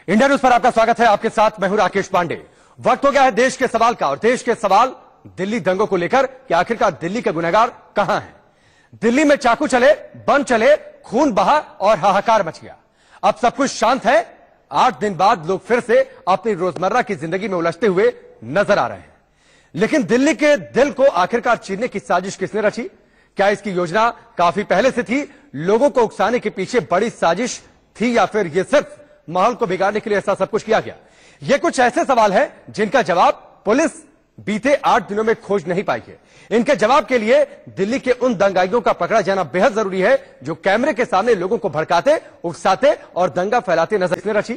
India news पर आपका स्वागत है। आपके साथ मैं हूं राकेश पांडे। वक्त हो गया है देश के सवाल का, और देश के सवाल दिल्ली दंगों को लेकर कि आखिरकार दिल्ली के गुनहगार कहां हैं। दिल्ली में चाकू चले, बम चले, खून बहा और हाहाकार मच गया। अब सब कुछ शांत है। 8 दिन बाद लोग फिर से अपनी रोजमर्रा की जिंदगी में उलझते हुए नजर आ रहे हैं। लेकिन दिल्ली के दिल को आखिरकार चीरने की साजिश किसने रची? क्या इसकी योजना काफी पहले से थी? लोगों को उकसाने के पीछे बड़ी साजिश थी, या फिर यह सिर्फ माहौल को बिगाड़ने के लिए ऐसा सब कुछ किया गया? ये कुछ ऐसे सवाल हैं जिनका जवाब पुलिस बीते 8 दिनों में खोज नहीं पाई है। इनके जवाब के लिए दिल्ली के उन दंगाइयों का पकड़ा जाना बेहद जरूरी है जो कैमरे के सामने लोगों को भड़काते, उकसाते और दंगा फैलाते नजर रची।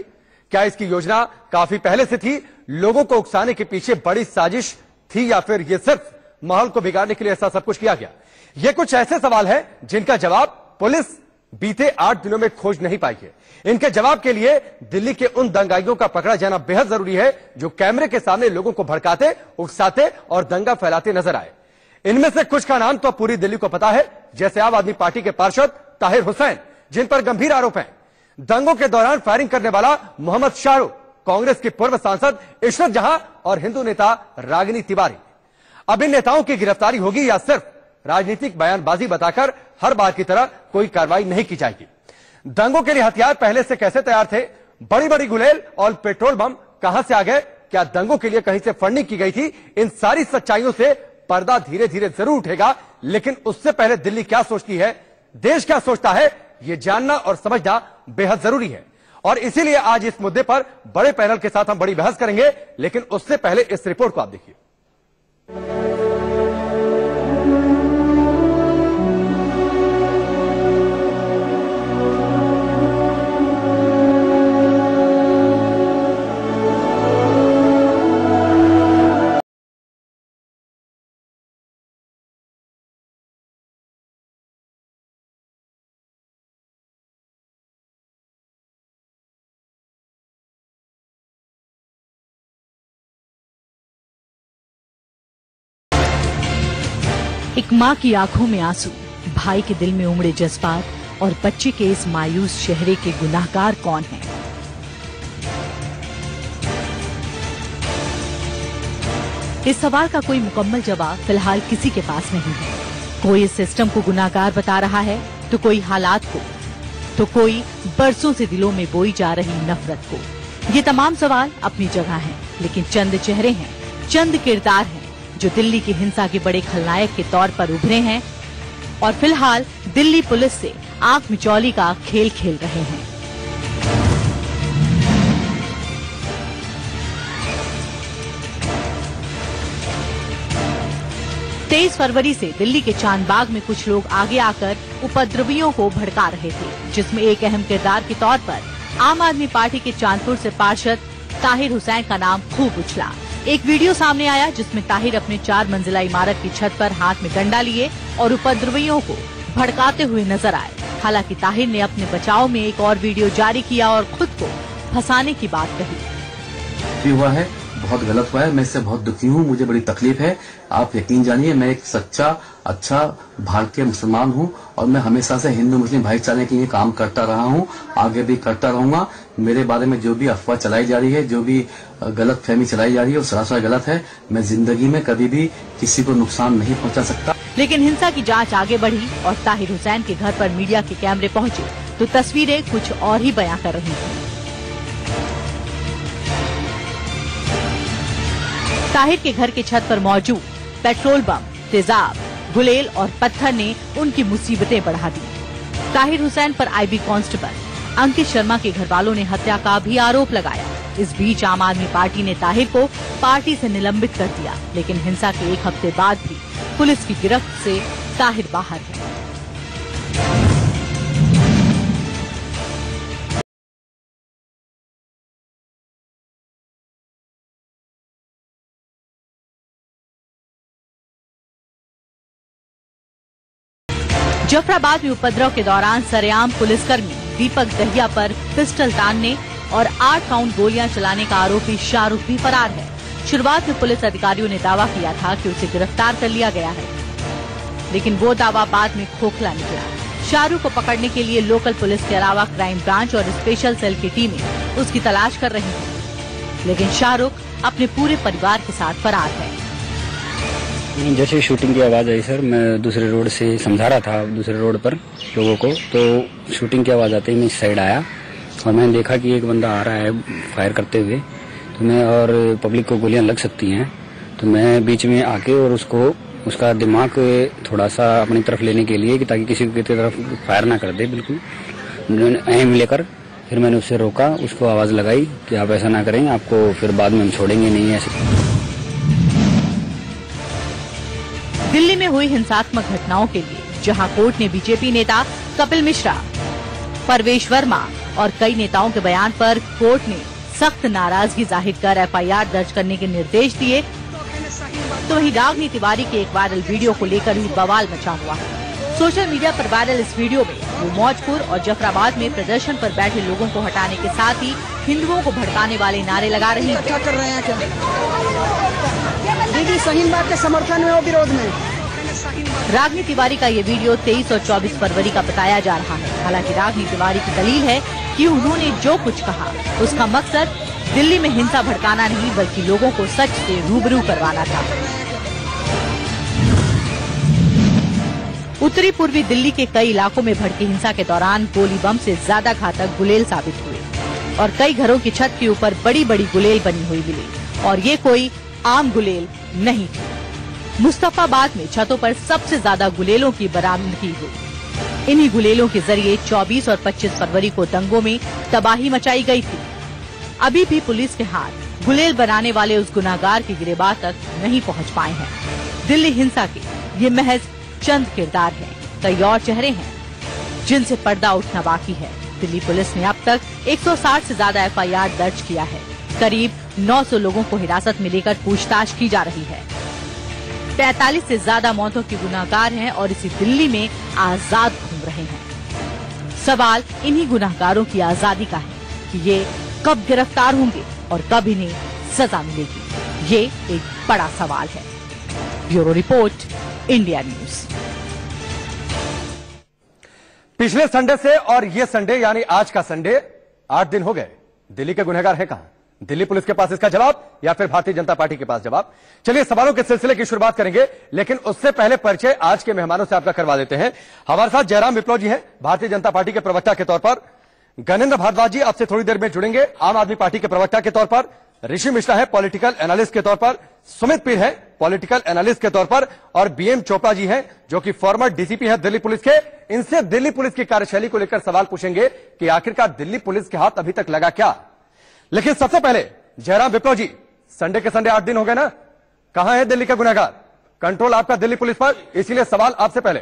क्या इसकी योजना काफी पहले से थी? लोगों को उकसाने के पीछे बड़ी साजिश थी, या फिर यह सिर्फ माहौल को बिगाड़ने के लिए ऐसा सब कुछ किया गया? ये कुछ ऐसे सवाल हैं जिनका जवाब पुलिस बीते 8 दिनों में खोज नहीं पाई है। इनके जवाब के लिए दिल्ली के उन दंगाइयों का पकड़ा जाना बेहद जरूरी है जो कैमरे के सामने लोगों को भड़काते, उकसाते और दंगा फैलाते नजर आए। इनमें से कुछ का नाम तो पूरी दिल्ली को पता है, जैसे आम आदमी पार्टी के पार्षद ताहिर हुसैन, जिन पर गंभीर आरोप हैं। दंगों के दौरान फायरिंग करने वाला मोहम्मद शाहरुख, कांग्रेस की पूर्व सांसद इशरत जहां और हिंदू नेता रागिनी तिवारी। अब इन नेताओं की गिरफ्तारी होगी या सिर्फ राजनीतिक बयानबाजी बताकर हर बार की तरह कोई कार्रवाई नहीं की जाएगी? दंगों के लिए हथियार पहले से कैसे तैयार थे? बड़ी बड़ी गुलेल और पेट्रोल बम कहां से आ गए? क्या दंगों के लिए कहीं से फंडिंग की गई थी? इन सारी सच्चाइयों से पर्दा धीरे धीरे जरूर उठेगा, लेकिन उससे पहले दिल्ली क्या सोचती है, देश क्या सोचता है, यह जानना और समझना बेहद जरूरी है। और इसीलिए आज इस मुद्दे पर बड़े पैनल के साथ हम बड़ी बहस करेंगे। लेकिन उससे पहले इस रिपोर्ट को आप देखिए। एक माँ की आंखों में आंसू, भाई के दिल में उमड़े जज्बात और बच्चे के इस मायूस चेहरे के गुनाहगार कौन हैं? इस सवाल का कोई मुकम्मल जवाब फिलहाल किसी के पास नहीं है। कोई इस सिस्टम को गुनाहगार बता रहा है, तो कोई हालात को, तो कोई बरसों से दिलों में बोई जा रही नफरत को। ये तमाम सवाल अपनी जगह हैं, लेकिन चंद चेहरे हैं, चंद किरदार हैं जो दिल्ली की हिंसा के बड़े खलनायक के तौर पर उभरे हैं और फिलहाल दिल्ली पुलिस से आंख मिचौली का खेल खेल रहे हैं। तेईस फरवरी से दिल्ली के चांदबाग में कुछ लोग आगे आकर उपद्रवियों को भड़का रहे थे, जिसमें एक अहम किरदार के तौर पर आम आदमी पार्टी के चांदपुर से पार्षद ताहिर हुसैन का नाम खूब उछला। एक वीडियो सामने आया जिसमें ताहिर अपने 4 मंजिला इमारत की छत पर हाथ में डंडा लिए और उपद्रवियों को भड़काते हुए नजर आए। हालांकि ताहिर ने अपने बचाव में एक और वीडियो जारी किया और खुद को फंसाने की बात कही। हुआ है, बहुत गलत हुआ है, मैं इससे बहुत दुखी हूँ, मुझे बड़ी तकलीफ है। आप यकीन जानिए, मैं एक सच्चा अच्छा भारतीय मुसलमान हूँ और मैं हमेशा से हिंदू मुस्लिम भाईचारे के लिए काम करता रहा हूँ, आगे भी करता रहूंगा। मेरे बारे में जो भी अफवाह चलाई जा रही है, जो भी गलत फहमी चलाई जा रही है, वो सरासर गलत है। मैं जिंदगी में कभी भी किसी को नुकसान नहीं पहुँचा सकता। लेकिन हिंसा की जाँच आगे बढ़ी और ताहिर हुसैन के घर पर मीडिया के कैमरे पहुँचे तो तस्वीरें कुछ और ही बयां कर रही थी। ताहिर के घर के छत पर मौजूद पेट्रोल बम, तेजाब, गुलेल और पत्थर ने उनकी मुसीबतें बढ़ा दी। ताहिर हुसैन पर आईबी कांस्टेबल अंकित शर्मा के घर वालों ने हत्या का भी आरोप लगाया। इस बीच आम आदमी पार्टी ने ताहिर को पार्टी से निलंबित कर दिया, लेकिन हिंसा के 1 हफ्ते बाद भी पुलिस की गिरफ्त से ताहिर बाहर है। जफराबाद में उपद्रव के दौरान सरेआम पुलिसकर्मी दीपक दहिया पर पिस्टल तानने और 8 राउंड गोलियां चलाने का आरोपी शाहरुख भी फरार है। शुरुआत में पुलिस अधिकारियों ने दावा किया था कि उसे गिरफ्तार कर लिया गया है, लेकिन वो दावा बाद में खोखला निकला। शाहरुख को पकड़ने के लिए लोकल पुलिस के अलावा क्राइम ब्रांच और स्पेशल सेल की टीमें उसकी तलाश कर रही हैं। लेकिन शाहरुख अपने पूरे परिवार के साथ फरार है। जैसे शूटिंग की आवाज़ आई सर, मैं दूसरे रोड से समझा रहा था दूसरे रोड पर लोगों को, तो शूटिंग की आवाज़ आते ही मैं इस साइड आया और मैंने देखा कि एक बंदा आ रहा है फायर करते हुए, तो मैं और पब्लिक को गोलियां लग सकती हैं, तो मैं बीच में आके और उसका दिमाग थोड़ा सा अपनी तरफ लेने के लिए कि ताकि किसी की तरफ फायर ना कर दे, बिल्कुल एम लेकर फिर मैंने उससे रोका, उसको आवाज़ लगाई कि आप ऐसा ना करें, आपको फिर बाद में हम छोड़ेंगे नहीं ऐसे। दिल्ली में हुई हिंसात्मक घटनाओं के लिए जहां कोर्ट ने बीजेपी नेता कपिल मिश्रा, परवेश वर्मा और कई नेताओं के बयान पर कोर्ट ने सख्त नाराजगी जाहिर कर एफआईआर दर्ज करने के निर्देश दिए, तो वहीं रागनी तिवारी के एक वायरल वीडियो को लेकर भी बवाल मचा हुआ है। सोशल मीडिया पर वायरल इस वीडियो में वो मौजपुर और जफराबाद में प्रदर्शन पर बैठे लोगों को हटाने के साथ ही हिंदुओं को भड़काने वाले नारे लगा रही है। क्या कर रहे हैं? दीदी शाहीन बाग के समर्थन में और विरोध में। रागनी तिवारी का ये वीडियो 23 और 24 फरवरी का बताया जा रहा है। हालांकि रागनी तिवारी की दलील है कि उन्होंने जो कुछ कहा उसका मकसद दिल्ली में हिंसा भड़काना नहीं बल्कि लोगों को सच से रूबरू करवाना था। उत्तरी पूर्वी दिल्ली के कई इलाकों में भड़की हिंसा के दौरान गोली बम से ज्यादा घातक गुलेल साबित हुए और कई घरों की छत के ऊपर बड़ी बड़ी गुलेल बनी हुई मिली और ये कोई आम गुलेल नहीं थी। मुस्तफाबाद में छतों पर सबसे ज्यादा गुलेलों की बरामदगी हुई। इन्हीं गुलेलों के जरिए 24 और 25 फरवरी को दंगों में तबाही मचाई गई थी। अभी भी पुलिस के हाथ गुलेल बनाने वाले उस गुनाहगार की गिरफ्तार तक नहीं पहुंच पाए हैं। दिल्ली हिंसा के ये महज चंद किरदार हैं, कई और चेहरे हैं जिनसे पर्दा उठना बाकी है। दिल्ली पुलिस ने अब तक 160 से ज्यादा एफआईआर दर्ज किया है। करीब 900 लोगों को हिरासत में लेकर पूछताछ की जा रही है। 45 से ज्यादा मौतों के गुनाहगार हैं और इसी दिल्ली में आजाद घूम रहे हैं। सवाल इन्हीं गुनाहगारों की आजादी का है कि ये कब गिरफ्तार होंगे और कब इन्हें सजा मिलेगी। ये एक बड़ा सवाल है। Bureau report, India news. पिछले संडे से और ये संडे यानी आज का संडे 8 दिन हो गए। दिल्ली के गुनहगार है कहां? दिल्ली पुलिस के पास इसका जवाब या फिर भारतीय जनता पार्टी के पास जवाब? चलिए सवालों के सिलसिले की शुरुआत करेंगे, लेकिन उससे पहले परिचय आज के मेहमानों से आपका करवा देते हैं। हमारे साथ जयराम विप्लव जी हैं, भारतीय जनता पार्टी के प्रवक्ता के तौर पर। गणेंद्र भारद्वाज जी आपसे थोड़ी देर में जुड़ेंगे, आम आदमी पार्टी के प्रवक्ता के तौर पर। ऋषि मिश्रा है पॉलिटिकल एनालिस्ट के तौर पर। सुमित पीर है पॉलिटिकल एनालिस्ट के तौर पर। और बीएम चोपड़ा जी हैं जो कि फॉर्मर डीसीपी है दिल्ली पुलिस के। इनसे दिल्ली पुलिस की कार्यशैली को लेकर सवाल पूछेंगे कि आखिरकार दिल्ली पुलिस के हाथ अभी तक लगा क्या। लेकिन सबसे पहले जयराम विप्लव जी, संडे के संडे 8 दिन हो गए ना, कहां है दिल्ली का गुनहगार? कंट्रोल आपका दिल्ली पुलिस पर, इसीलिए सवाल आपसे पहले।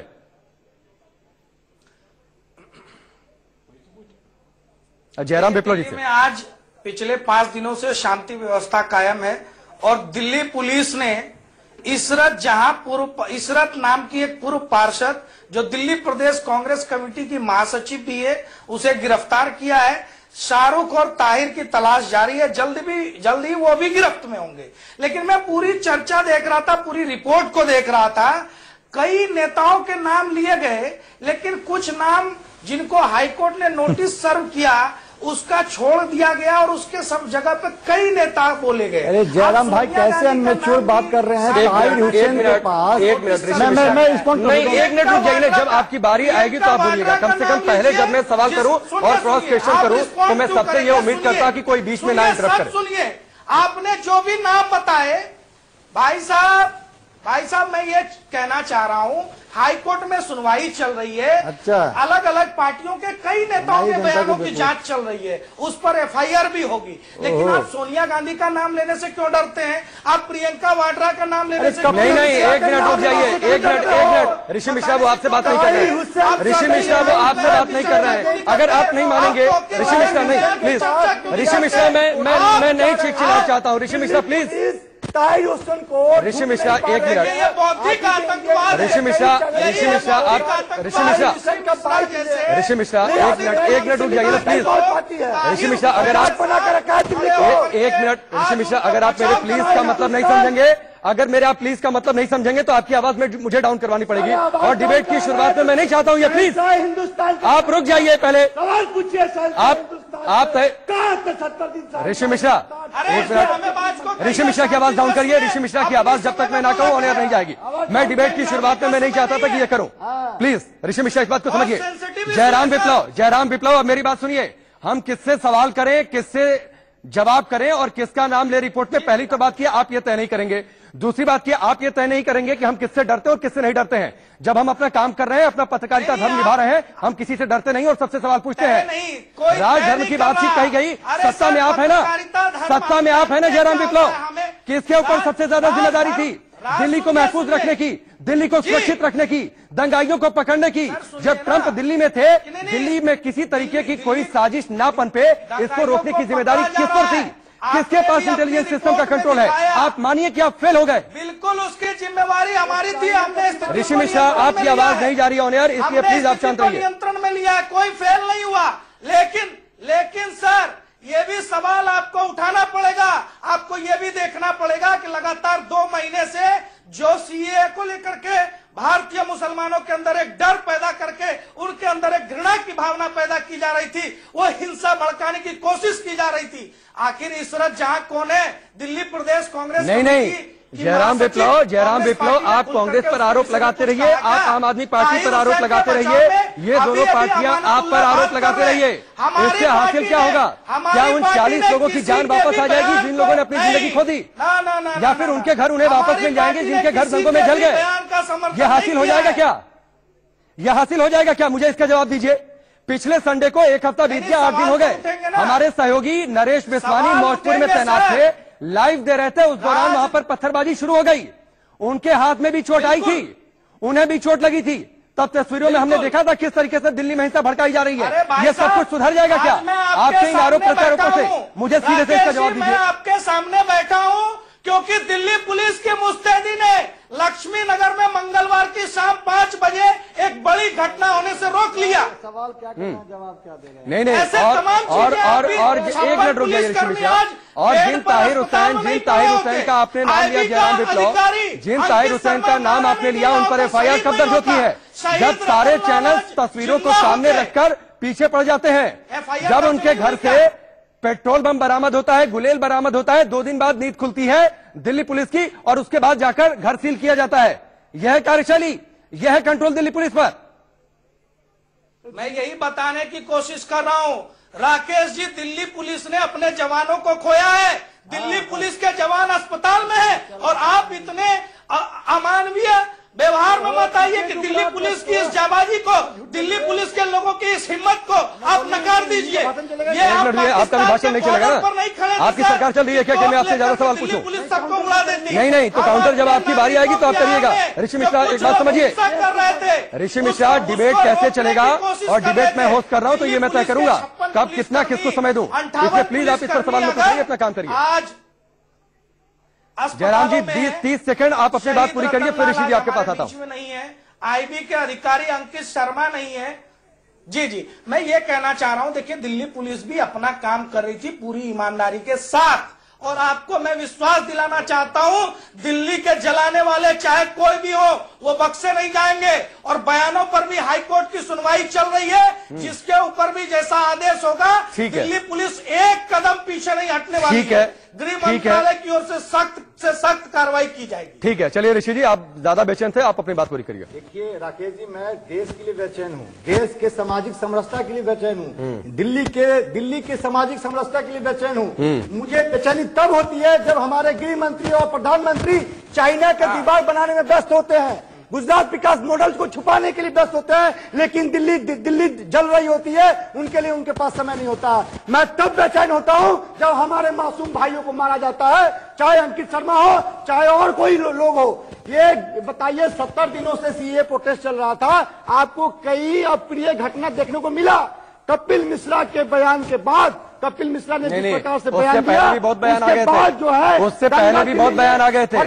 जयराम विप्लव जी से। आज पिछले 5 दिनों से शांति व्यवस्था कायम है और दिल्ली पुलिस ने इसरत नाम की एक पूर्व पार्षद जो दिल्ली प्रदेश कांग्रेस कमेटी की महासचिव भी है, उसे गिरफ्तार किया है। शाहरुख और ताहिर की तलाश जारी है, जल्द ही वो भी गिरफ्त में होंगे। लेकिन मैं पूरी चर्चा देख रहा था, पूरी रिपोर्ट को देख रहा था, कई नेताओं के नाम लिए गए, लेकिन कुछ नाम जिनको हाईकोर्ट ने नोटिस सर्व किया उसका छोड़ दिया गया और उसके सब जगह पे कई नेता बोले गए। अरे जयराम भाई कैसे अनमेच्योर बात कर रहे हैं? ताहिर हुसैन के पास एक मिनट रुक जाइए, जब आपकी बारी आएगी तो आप बोलिएगा। कम से कम पहले जब मैं सवाल करूं और क्रॉस क्वेश्चन करूं तो मैं सबसे ये उम्मीद करता कि कोई बीच में ना इंटरप्ट करे। सुनिए, आपने जो भी नाम बताए भाई साहब मैं ये कहना चाह रहा हूं, हाईकोर्ट में सुनवाई चल रही है। अच्छा। अलग अलग पार्टियों के कई नेताओं के बयानों की जांच चल रही है, उस पर एफआईआर भी होगी। लेकिन आप सोनिया गांधी का नाम लेने से क्यों डरते हैं? आप प्रियंका वाड्रा का नाम लेने से नहीं, एक मिनट रुक जाइए, एक मिनट। ऋषि मिश्रा वो आपसे बात नहीं कर रहे हैं। ऋषि मिश्रा वो आपसे बात नहीं कर रहे हैं। अगर आप नहीं मानेंगे ऋषि मिश्रा, नहीं प्लीज ऋषि मिश्रा, मैं नहीं चिल्लाना चाहता हूँ। ऋषि मिश्रा प्लीज। ऋषि मिश्रा एक मिनट। ऋषि मिश्रा एक मिनट रुक जाइए प्लीज। ऋषि मिश्रा अगर आप एक मिनट, ऋषि मिश्रा अगर आप मेरे प्लीज का मतलब नहीं समझेंगे, अगर मेरे आप प्लीज का मतलब नहीं समझेंगे तो आपकी आवाज में मुझे डाउन करवानी पड़ेगी और डिबेट की शुरुआत में मैं नहीं चाहता हूं ये। प्लीज आप रुक जाइए, पहले आप ऋषि मिश्रा, एक मिनट, ऋषि मिश्रा की आवाज डाउन करिए। ऋषि मिश्रा की आवाज जब तक मैं ना कहूं ऑन एयर नहीं जाएगी। मैं डिबेट की शुरुआत में मैं नहीं चाहता था कि ये करूं। प्लीज ऋषि मिश्रा इस बात को समझिए। जयराम विप्लव, अब मेरी बात सुनिए। हम किससे सवाल करें, किससे जवाब करें और किसका नाम ले रिपोर्ट में, पहली तो बात की आप ये तय नहीं करेंगे। दूसरी बात की आप ये तय नहीं करेंगे कि हम किससे डरते हैं और किससे नहीं डरते हैं। जब हम अपना काम कर रहे हैं, अपना पत्रकारिता धर्म निभा रहे हैं, हम किसी से डरते नहीं और सबसे सवाल पूछते हैं। राजधर्म की बातचीत कही गई, सत्ता में आप है ना, सत्ता में आप है ना जयराम विप्लव। किसके ऊपर सबसे ज्यादा जिम्मेदारी थी? दिल्ली को महफूज रखने की, दिल्ली को सुरक्षित रखने की, दंगाइयों को पकड़ने की। जब ट्रंप दिल्ली में थे, दिल्ली में किसी तरीके की कोई साजिश ना पनपे, इसको रोकने की जिम्मेदारी किस पर थी? किसके पास इंटेलिजेंस सिस्टम का कंट्रोल है? आप मानिए कि आप फेल हो गए। बिल्कुल उसकी जिम्मेवारी हमारी थी। हमने ऋषि मिश्रा, आपकी आवाज नहीं जा रही ऑन एयर, इसलिए प्लीज आप शांत रहिए। नियंत्रण में लिया, कोई फेल नहीं हुआ। लेकिन सर, ये भी सवाल आपको उठाना पड़ेगा। आपको ये भी देखना पड़ेगा कि लगातार 2 महीने से जो सीएए को लेकर के भारतीय मुसलमानों के अंदर एक डर पैदा करके उनके अंदर एक घृणा की भावना पैदा की जा रही थी, वो हिंसा भड़काने की कोशिश की जा रही थी। आखिर इशरत जहां कौन है? दिल्ली प्रदेश कांग्रेस नहीं जयराम विप्लव, आप कांग्रेस पर आरोप लगाते रहिए, आप आम आदमी पार्टी पर आरोप लगाते रहिए। ये दोनों पार्टियां आप पर आरोप लगाते रहिए। इससे हासिल क्या होगा? क्या उन 40 लोगों की जान वापस आ जाएगी जिन लोगों ने अपनी जिंदगी खो दी, या फिर उनके घर उन्हें वापस मिल जाएंगे जिनके घर दंगों में जल गए? यह हासिल हो जाएगा क्या? यह हासिल हो जाएगा क्या? मुझे इसका जवाब दीजिए। पिछले संडे को 1 हफ्ता बीत गया, 8 दिन हो गए। हमारे सहयोगी नरेश बिस्वानी मौजपुर में तैनात थे, लाइव दे रहे थे। उस दौरान वहां पर पत्थरबाजी शुरू हो गई, उनके हाथ में भी चोट आई थी, उन्हें भी चोट लगी थी। तब तस्वीरों में हमने देखा था किस तरीके से दिल्ली में हिंसा भड़काई जा रही है। ये सब कुछ सुधर जाएगा क्या आपके इन आरोप प्रत्यारोपों से? मुझे सीधे से इसका जवाब दीजिए। मैं आपके सामने बैठा हूं क्योंकि दिल्ली पुलिस के मुस्तैदी ने लक्ष्मी नगर में मंगलवार की शाम 5 बजे एक बड़ी घटना होने से रोक लिया। सवाल क्या करना, जवाब क्या दे रहे हैं? नहीं और एक मिनट रुक जाइए ऋषि मिश्रा। और जिन ताहिर हुसैन का आपने नाम लिया जयराम विप्लव, जिन ताहिर हुसैन का नाम आपने लिया, उन पर FIR कब दर्ज होती है? जब सारे चैनल तस्वीरों को सामने रखकर पीछे पड़ जाते हैं। जब उनके घर से पेट्रोल बम बरामद होता है, गुलेल बरामद होता है, 2 दिन बाद नींद खुलती है दिल्ली पुलिस की और उसके बाद जाकर घर सील किया जाता है। यह कार्यशैली, यह कंट्रोल दिल्ली पुलिस पर। मैं यही बताने की कोशिश कर रहा हूं राकेश जी, दिल्ली पुलिस ने अपने जवानों को खोया है। दिल्ली पुलिस के जवान अस्पताल में है और आप इतने अमानवीय व्यवहार में मत आइए कि दिल्ली पुलिस की इस जाबाजी को, दिल्ली पुलिस के लोगों की इस हिम्मत को आप नकार दीजिए। ये आपका भाषण नहीं चलेगा ना? आपकी सरकार चल रही है क्या कि मैं आपसे ज्यादा सवाल पूछूं? पुलिस सबको उड़ा देती है। नहीं तो काउंटर जब आपकी बारी आएगी तो आप करिएगा। ऋषि मिश्रा, एक बात समझिए, ऋषि मिश्रा, डिबेट कैसे चलेगा और डिबेट में होस्ट कर रहा हूं तो ये मैं तय करूंगा कब कितना किसको समय दूं। इसलिए प्लीज आप इस पर सवाल मत करिए, अपना काम करिए। आज जयराम जी 30 सेकंड आप अपनी बात पूरी करिए, फिर ऋषि जी आपके पास आता हूं। नहीं है, IB के अधिकारी अंकित शर्मा नहीं है। जी, मैं ये कहना चाह रहा हूं, देखिए दिल्ली पुलिस भी अपना काम कर रही थी पूरी ईमानदारी के साथ, और आपको मैं विश्वास दिलाना चाहता हूं दिल्ली के जलाने वाले चाहे कोई भी हो वो बख्शे नहीं जाएंगे। और बयानों पर भी हाईकोर्ट की सुनवाई चल रही है, जिसके ऊपर भी जैसा आदेश होगा दिल्ली पुलिस एक कदम पीछे नहीं हटने वाली है। गृह मंत्रालय की ओर से सख्त कार्रवाई की जाएगी। ठीक है, चलिए ऋषि जी, आप ज्यादा बेचैन थे, आप अपनी बात पूरी करिए। देखिए राकेश जी, मैं देश के लिए बेचैन हूँ, देश के सामाजिक समरसता के लिए बेचैन हूँ, दिल्ली के सामाजिक समरसता के लिए बेचैन हूँ। मुझे बेचैनी तब होती है जब हमारे गृह मंत्री और प्रधानमंत्री चाइना के दीवार बनाने में व्यस्त होते हैं, गुजरात विकास मॉडल को छुपाने के लिए व्यस्त होते हैं, लेकिन दिल्ली जल रही होती है, उनके लिए उनके पास समय नहीं होता। मैं तब बेचैन होता हूं जब हमारे मासूम भाइयों को मारा जाता है, चाहे अंकित शर्मा हो चाहे और कोई लोग हो। ये बताइए, 70 दिनों से सीए प्रोटेस्ट चल रहा था, आपको कई अप्रिय घटना देखने को मिला। कपिल मिश्रा के बयान के बाद, कपिल मिश्रा ने जिस प्रकार से बयान दिया, भी बहुत बयान आ गए थे, जो है उससे पहले भी बहुत बयान आ गए थे।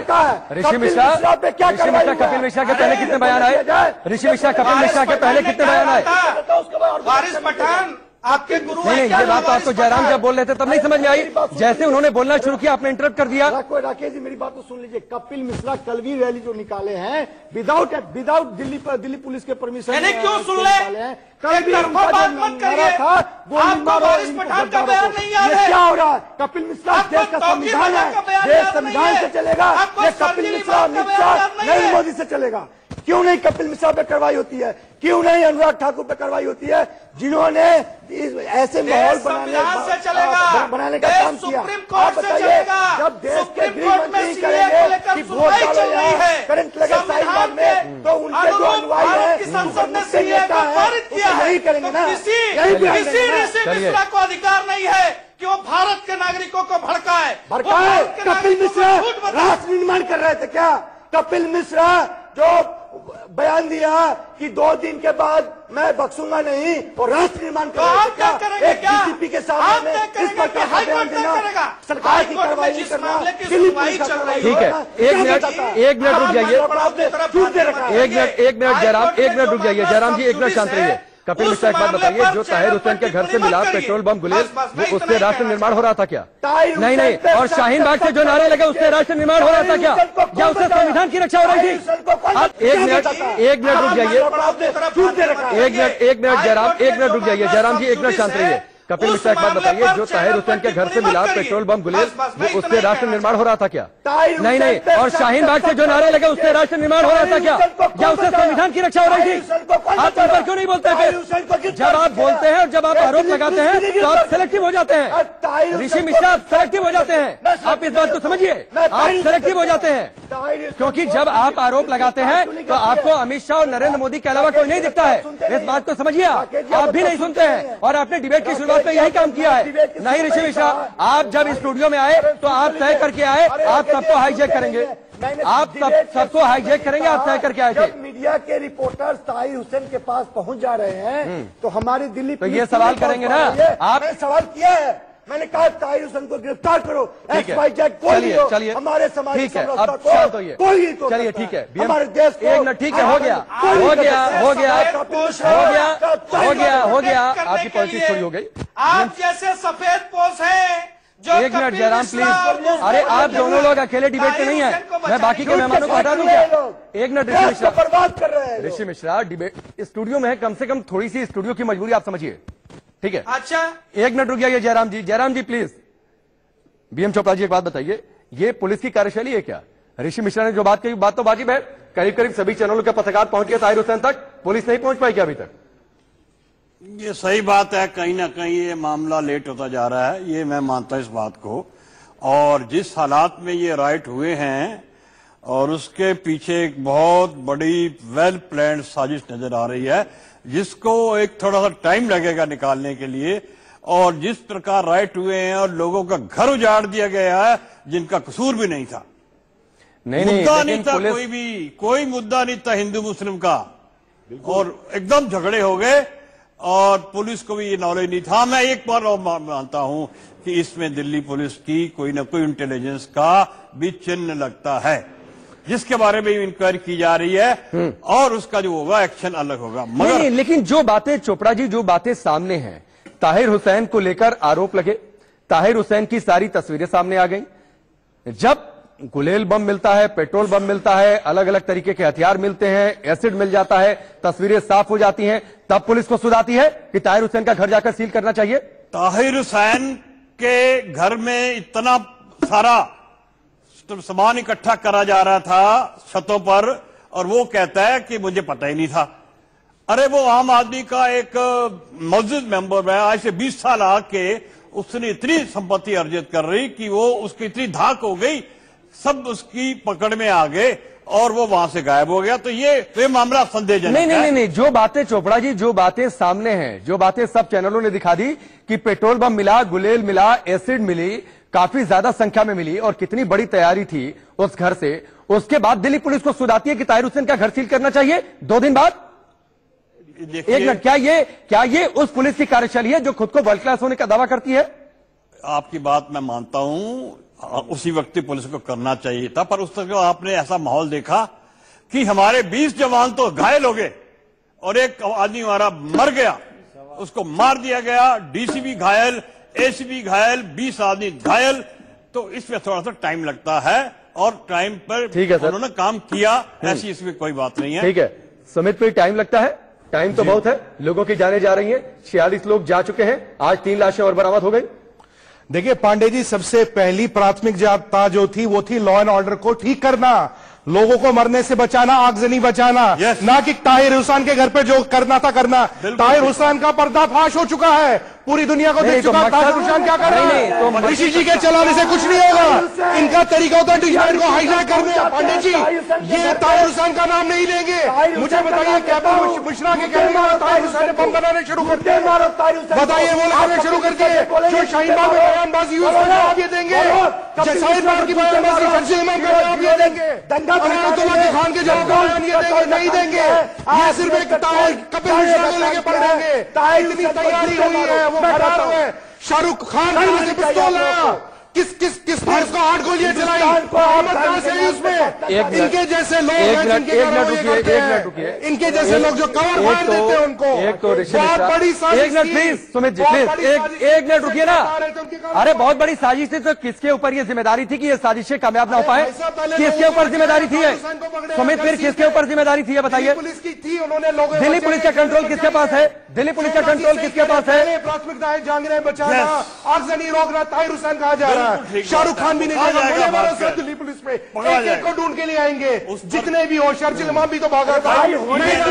ऋषि मिश्रा, कपिल मिश्रा के पहले कितने बयान आए? ऋषि मिश्रा, कपिल मिश्रा के पहले कितने बयान आए? आपके गुरु नहीं, ये बात तो आपको जयराम जब बोल रहे थे तब नहीं समझ में आई, जैसे उन्होंने बोलना शुरू किया आपने इंटरप्ट कर दिया। राकेश जी मेरी बात तो सुन लीजिए। कपिल मिश्रा कल भी रैली जो निकाले हैं विदाउट दिल्ली पुलिस के परमिशन, क्यों सुन ले? कल भी क्या हो रहा है? कपिल मिश्रा देश का संविधान है, देश संविधान से चलेगा। कपिल मिश्रा अमित शाह नरेंद्र मोदी से चलेगा। क्यों नहीं कपिल मिश्रा पे कार्रवाई होती है? क्यों नहीं अनुराग ठाकुर पे कार्रवाई होती है, जिन्होंने ऐसे माहौल बनाने का काम किया? आप बताइए, जब देश के गृह मंत्री करेंगे कि वोट डालो यहाँ करंट लगे साहिबाग में, तो उनके जो अनुयायी है उनसे नेता है नहीं करेंगे ना? किसी ऋषि मिश्रा को अधिकार नहीं है कि वो भारत के नागरिकों को भड़काए। कपिल मिश्रा राष्ट्र निर्माण कर रहे थे क्या? कपिल मिश्रा जो बयान दिया कि 2 दिन के बाद मैं बख्शूंगा नहीं और राष्ट्र निर्माण करेंगे, एक डीसीपी के सामने इस प्रकार का बयान देना, सरकार की कार्रवाई नहीं करना, दिल्ली पुलिस का कार्रवाई। ठीक है, एक मिनट रुक जाइए, एक मिनट जयराम, एक मिनट रुक जाइए जयराम जी, एक मिनट शांत रहिए। कपिल मिश्रा एक बात बताइए, जो ताहिर हुसैन के घर से मिला पेट्रोल बम गुलेल, वो उससे राष्ट्र निर्माण हो रहा था क्या? नहीं, और शाहीन बाग से जो नारे लगे उससे राष्ट्र निर्माण हो रहा था क्या? या उससे संविधान की रक्षा हो रही थी? आप एक मिनट रुक जाइए, एक मिनट जयराम, एक मिनट रुक जाइए जयराम जी, एक मिनट शांत रहिए। कपिल मिश्रा एक बात बताइए, जो ताहिर हुसैन के घर से मिला पेट्रोल बम गुलेल, वो उससे राष्ट्र निर्माण हो रहा था क्या? नहीं, और शाहीन बाग से जो नारे लगे उससे राष्ट्र निर्माण हो रहा था क्या? या उससे संविधान की रक्षा हो रही थी? आप उन पर क्यों नहीं बोलते? फिर जब आप बोलते हैं और जब आप आरोप लगाते हैं तो आप सेलेक्टिव हो जाते हैं। ऋषि मिश्रा सेलेक्टिव हो जाते हैं, आप इस बात को समझिए, आप सेलेक्टिव हो जाते हैं, क्योंकि जब आप आरोप लगाते हैं तो आपको अमित शाह और नरेंद्र मोदी के अलावा कोई नहीं दिखता है। इस बात को समझिए, आप भी नहीं सुनते हैं और आपने डिबेट की शुरुआत में यही काम किया है। नहीं ऋषि मिश्रा, आप जब स्टूडियो में आए तो आप तय करके आए आप सबको हाईजैक करेंगे, आप सबको हाईजैक करेंगे, आप तय करके आए थे। मीडिया के रिपोर्टर ताहिर हुसैन के पास पहुंच जा रहे हैं तो हमारी दिल्ली तो ये सवाल करेंगे ना आपने सवाल किया है, मैंने कहा ताहिर हुसैन को गिरफ्तार करो, चलिए हमारे समाज, ठीक है, अब शांत होइए, चलिए ठीक है, हमारे देश एक मिनट, ठीक है, हो गया, आपकी पॉलिटिक्स थोड़ी हो गई। आप जैसे सफेद पोश है जो, एक मिनट जयराम प्लीज, अरे आप दोनों लोग अकेले डिबेट में नहीं है, मैं बाकी के मेहमानों को हटा दूं क्या? एक मिनट ऋषि मिश्रा, बर्बाद कर रहे हैं ऋषि मिश्रा, डिबेट स्टूडियो में है, कम से कम थोड़ी सी स्टूडियो की मजबूरी आप समझिए, ठीक है? अच्छा, एक मिनट रुक जाइए जयराम जी प्लीज। बीएम चोपड़ा जी एक बात बताइए, ये पुलिस की कार्यशैली है क्या? ऋषि मिश्रा ने जो बात कही बात तो वाजिब है, करीब सभी चैनलों के पत्रकार पहुंच गए ताहिर हुसैन तक, पुलिस नहीं पहुंच पाई क्या अभी तक? ये सही बात है, कहीं ना कहीं ये मामला लेट होता जा रहा है, ये मैं मानता हूं इस बात को। और जिस हालात में ये राइट हुए हैं और उसके पीछे एक बहुत बड़ी वेल प्लान्ड साजिश नजर आ रही है, जिसको एक थोड़ा सा टाइम लगेगा निकालने के लिए। और जिस प्रकार राइट हुए हैं और लोगों का घर उजाड़ दिया गया है जिनका कसूर भी नहीं था, मुद्दा नहीं था, कोई मुद्दा नहीं था हिंदू मुस्लिम का, और एकदम झगड़े हो गए और पुलिस को भी ये नॉलेज नहीं था। मैं एक बार और मानता हूं कि इसमें दिल्ली पुलिस की कोई ना कोई इंटेलिजेंस का भी चिन्ह लगता है, जिसके बारे में इंक्वायरी की जा रही है और उसका जो होगा एक्शन अलग होगा। मगर नहीं, लेकिन जो बातें चोपड़ा जी, जो बातें सामने हैं, ताहिर हुसैन को लेकर आरोप लगे, ताहिर हुसैन की सारी तस्वीरें सामने आ गई। जब गुलेल बम मिलता है, पेट्रोल बम मिलता है, अलग अलग तरीके के हथियार मिलते हैं, एसिड मिल जाता है, तस्वीरें साफ हो जाती हैं, तब पुलिस को सुधाती है कि ताहिर हुसैन का घर जाकर सील करना चाहिए। ताहिर हुसैन के घर में इतना सारा सामान इकट्ठा करा जा रहा था छतों पर, और वो कहता है कि मुझे पता ही नहीं था। अरे वो आम आदमी का एक मस्जिद मेंबर है, आज से 20 साल आके उसने इतनी संपत्ति अर्जित कर रही कि वो उसकी इतनी धाक हो गई, सब उसकी पकड़ में आ गए और वो वहां से गायब हो गया। तो ये मामला संदेहजनक है। नहीं, जो बातें चोपड़ा जी, जो बातें सामने हैं, जो बातें सब चैनलों ने दिखा दी कि पेट्रोल बम मिला, गुलेल मिला, एसिड मिली, काफी ज्यादा संख्या में मिली और कितनी बड़ी तैयारी थी उस घर से, उसके बाद दिल्ली पुलिस को सुधाती है कि ताहिर हुसैन का घर सील करना चाहिए 2 दिन बाद। एक मिनट, क्या ये उस पुलिस की कार्यशैली है जो खुद को वर्ल्ड क्लास होने का दावा करती है? आपकी बात मैं मानता हूं, उसी वक्त पुलिस को करना चाहिए था, पर उस तरह आपने ऐसा माहौल देखा कि हमारे 20 जवान तो घायल हो गए और एक आदमी हमारा मर गया। उसको मार दिया गया, डीसीपी घायल, एसीपी घायल, 20 आदमी घायल। तो इसमें थोड़ा सा टाइम लगता है और टाइम पर ठीक है सर, उन्होंने काम किया, ऐसी इसमें कोई बात नहीं है। ठीक है सुमित, पे टाइम लगता है, टाइम तो बहुत है, लोगों की जाने जा रही हैं, 46 लोग जा चुके हैं, आज 3 लाशें और बरामद हो गई। देखिए पांडे जी, सबसे पहली प्राथमिकता जो थी वो थी लॉ एंड ऑर्डर को ठीक करना, लोगों को मरने से बचाना, आगजनी बचाना, ना कि ताहिर हुसैन के घर पे जो करना था करना। ताहिर हुसैन का पर्दाफाश हो चुका है, पूरी दुनिया को देख चुका है ताहिर हुसैन क्या कर रहा है। ऋषि जी के चलाने से कुछ नहीं होगा, इनका तरीका होता है डिजाइन को हाईलाइट करने। पांडे जी, ये ताहिर हुसैन का नाम नहीं लेंगे। मुझे बताइए कैप्टन मिश्रा के कहने में ताहिर हुसैन ने बम बनाने शुरू कर दिए, बताइए वो लगाने शुरू करके जो शाहीन बाग में बयानबाजी हुई उसको जवाब ये देंगे, शाहीन बाग की बयानबाजी शमसी इमाम का जवाब ये देंगे, अयातुल्लाह खान के जवाब का बयान ये देंगे, नहीं देंगे। ये सिर्फ एक कपिल मिश्रा को लेके पढ़ देंगे। इतनी तैयारी हुई है, वो फरार हुए। शाहरुख खान से पिस्तौल लाया, किस ने उसको 8 गोलियां चलाई, अहमद कहां से आई उसमें। इनके जैसे लोग हैं जिनके इनके जैसे लोग जो कवर फायर देते हैं उनको। बहुत बड़ी साजिश, एक minute please Sumit ji, please एक मिनट रुकिए ना। अरे बहुत बड़ी साजिश थी, तो किसके ऊपर ये जिम्मेदारी थी कि ये साजिशें कामयाब ना हो पाए? किसके ऊपर जिम्मेदारी थी है सुमित? फिर किसके ऊपर जिम्मेदारी थी है बताइए? पुलिस की थी, उन्होंने लोगों, दिल्ली पुलिस का कंट्रोल किसके पास है? दिल्ली पुलिस का कंट्रोल किसके पास है? प्राथमिकताएं जांच बचाना, आगजनी रोकना, ताहिर हुसैन कहा जा रहा है। शाहरुख खान भी नहीं जाएगा दिल्ली पुलिस में, एक को ढूंढ के लिए आएंगे, जितने भी हो। शर्जिल इमाम भी तो भागा था, ताहिर हुसैन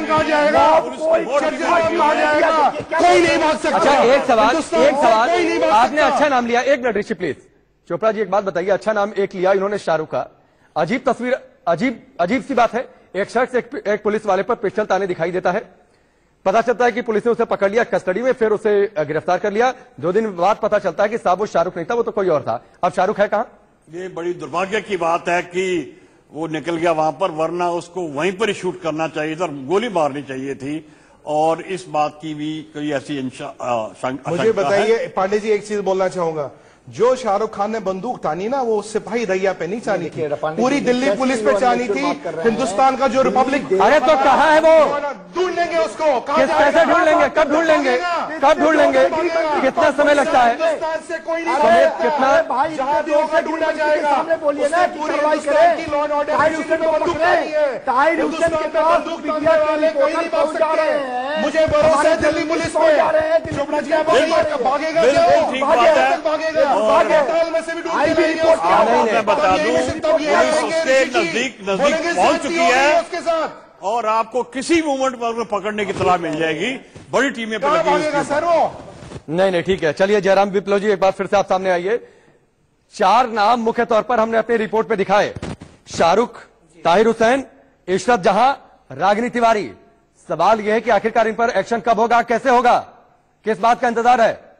कहा जाएगा, शर्जिल इमाम कहा जाएगा, कोई नहीं भाग सकता। अच्छा एक सवाल आपने अच्छा नाम लिया, एक minute Rishi please. Chopra ji एक बात बताइए, अच्छा नाम एक लिया इन्होंने शाहरुख का, अजीब तस्वीर, अजीब सी बात है। एक शख्स एक पुलिस वाले पर पिस्टल ताने दिखाई देता है, पता चलता है कि पुलिस ने उसे पकड़ लिया कस्टडी में, फिर उसे गिरफ्तार कर लिया। 2 दिन बाद पता चलता है कि साहब वो शाहरुख नहीं था, वो तो कोई और था। अब शाहरुख है कहां? ये बड़ी दुर्भाग्य की बात है कि वो निकल गया वहां पर, वरना उसको वहीं पर ही शूट करना चाहिए था, गोली मारनी चाहिए थी। और इस बात की भी कोई ऐसी मुझे बताइए पांडे जी, एक चीज बोलना चाहूंगा, जो शाहरुख खान ने बंदूक तानी ना, वो सिपाही रैया पे नहीं चानी थी, पूरी दिल्ली पुलिस पे चानी थी। हिंदुस्तान का जो रिपब्लिक, अरे तो कहाँ है वो? ढूंढ लेंगे उसको, कैसे ढूंढ लेंगे? कब ढूंढ लेंगे? कब ढूंढ लेंगे? कितना समय लगता है? हिंदुस्तान से कोई नहीं, कितना जहां भी होकर ढूंढा जाएगा। बोलिए ना कि कार्रवाई करें, लॉ एंड ऑर्डर बंदूक तानी है, ताहिर हुसैन के बंदूक तानने वाले कोई नहीं भाग सकते। मुझे भरोसा है दिल्ली पुलिस पे। चोपड़ा जी भागेगा क्या? भागेगा में से भी मैं बता दूं, पुलिस उसके नजदीक पहुंच चुकी है उसके साथ, और आपको किसी मूवमेंट पर पकड़ने की तलाश मिल जाएगी। बड़ी टीमें पर लगी सर वो। नहीं ठीक है, चलिए जयराम विप्लव जी एक बार फिर से आप सामने आइए। 4 नाम मुख्य तौर पर हमने अपनी रिपोर्ट पे दिखाए, शाहरुख, ताहिर हुसैन, इशरत जहां, रागिनी तिवारी। सवाल यह है कि आखिरकार इन पर एक्शन कब होगा, कैसे होगा, किस बात का इंतजार है?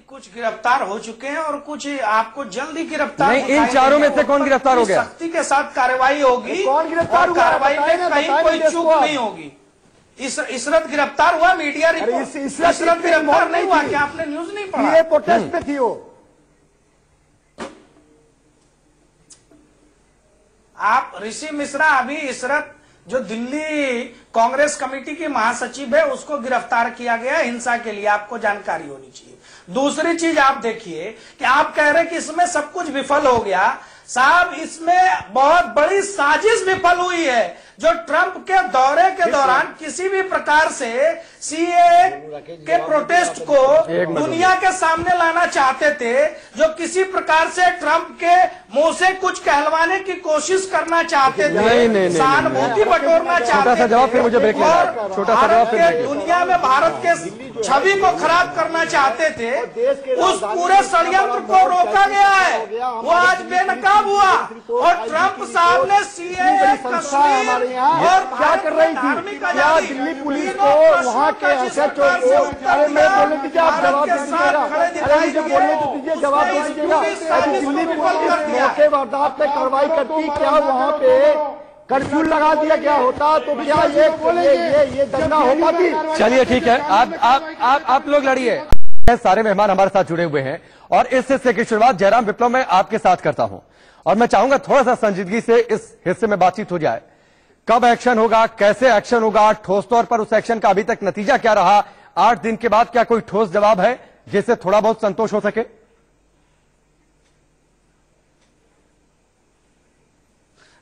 कुछ गिरफ्तार हो चुके हैं और कुछ आपको जल्दी गिरफ्तार नहीं। इन 4 में से कौन गिरफ्तार हो गया? सख्ती के साथ कार्रवाई होगी, कौन गिरफ्तार हुआ? कार्रवाई में कहीं कोई चूक नहीं होगी। इशरत गिरफ्तार हुआ, मीडिया रिपोर्ट। इशरत गिरफ्तार नहीं हुआ, क्या आपने न्यूज नहीं पढ़ा? ये प्रोटेस्ट पे थी वो। आप ऋषि मिश्रा, अभी इशरत जो दिल्ली कांग्रेस कमेटी की महासचिव है, उसको गिरफ्तार किया गया हिंसा के लिए, आपको जानकारी होनी चाहिए। दूसरी चीज आप देखिए कि आप कह रहे हैं कि इसमें सब कुछ विफल हो गया। साहब, इसमें बहुत बड़ी साजिश विफल हुई है, जो ट्रंप के दौरे के दौरान किसी भी प्रकार से सीए के प्रोटेस्ट को दुनिया के सामने लाना चाहते थे, जो किसी प्रकार से ट्रंप के मुंह से कुछ कहलवाने की कोशिश करना चाहते थे, सहानुभूति बटोरना चाहते थे, जवाब फिर मुझे ब्रेक लेना है। छोटा सा जवाब फिर दुनिया में भारत के छवि को खराब करना चाहते थे, उस पूरे षड्यंत्र को रोका गया है, वो आज बेनकाब हुआ। और ट्रंप साहब ने सीए, कश्मीर और क्या कर रही थी? क्या दिल्ली पुलिस को वहाँ के एसएचओ को, अरे मैं बोलने दीजिए, आप जवाब दे दीजिएगा, अरे मुझे बोलने तो दीजिए, जवाब दे दीजिएगा। दिल्ली पुलिस मौके वारदात में कार्रवाई करती, क्या वहाँ पे कर्फ्यू लगा दिया गया होता तो क्या ये दंगा हो पाती? चलिए ठीक है, आप लोग लड़िए। सारे मेहमान हमारे साथ जुड़े हुए हैं और इस हिस्से की शुरुआत जयराम विप्लव में आपके साथ करता हूं। और मैं चाहूंगा थोड़ा सा संजीदगी से इस हिस्से में बातचीत हो जाए। कब एक्शन होगा, कैसे एक्शन होगा, ठोस तौर पर उस एक्शन का अभी तक नतीजा क्या रहा, 8 दिन के बाद क्या कोई ठोस जवाब है जिससे थोड़ा बहुत संतोष हो सके?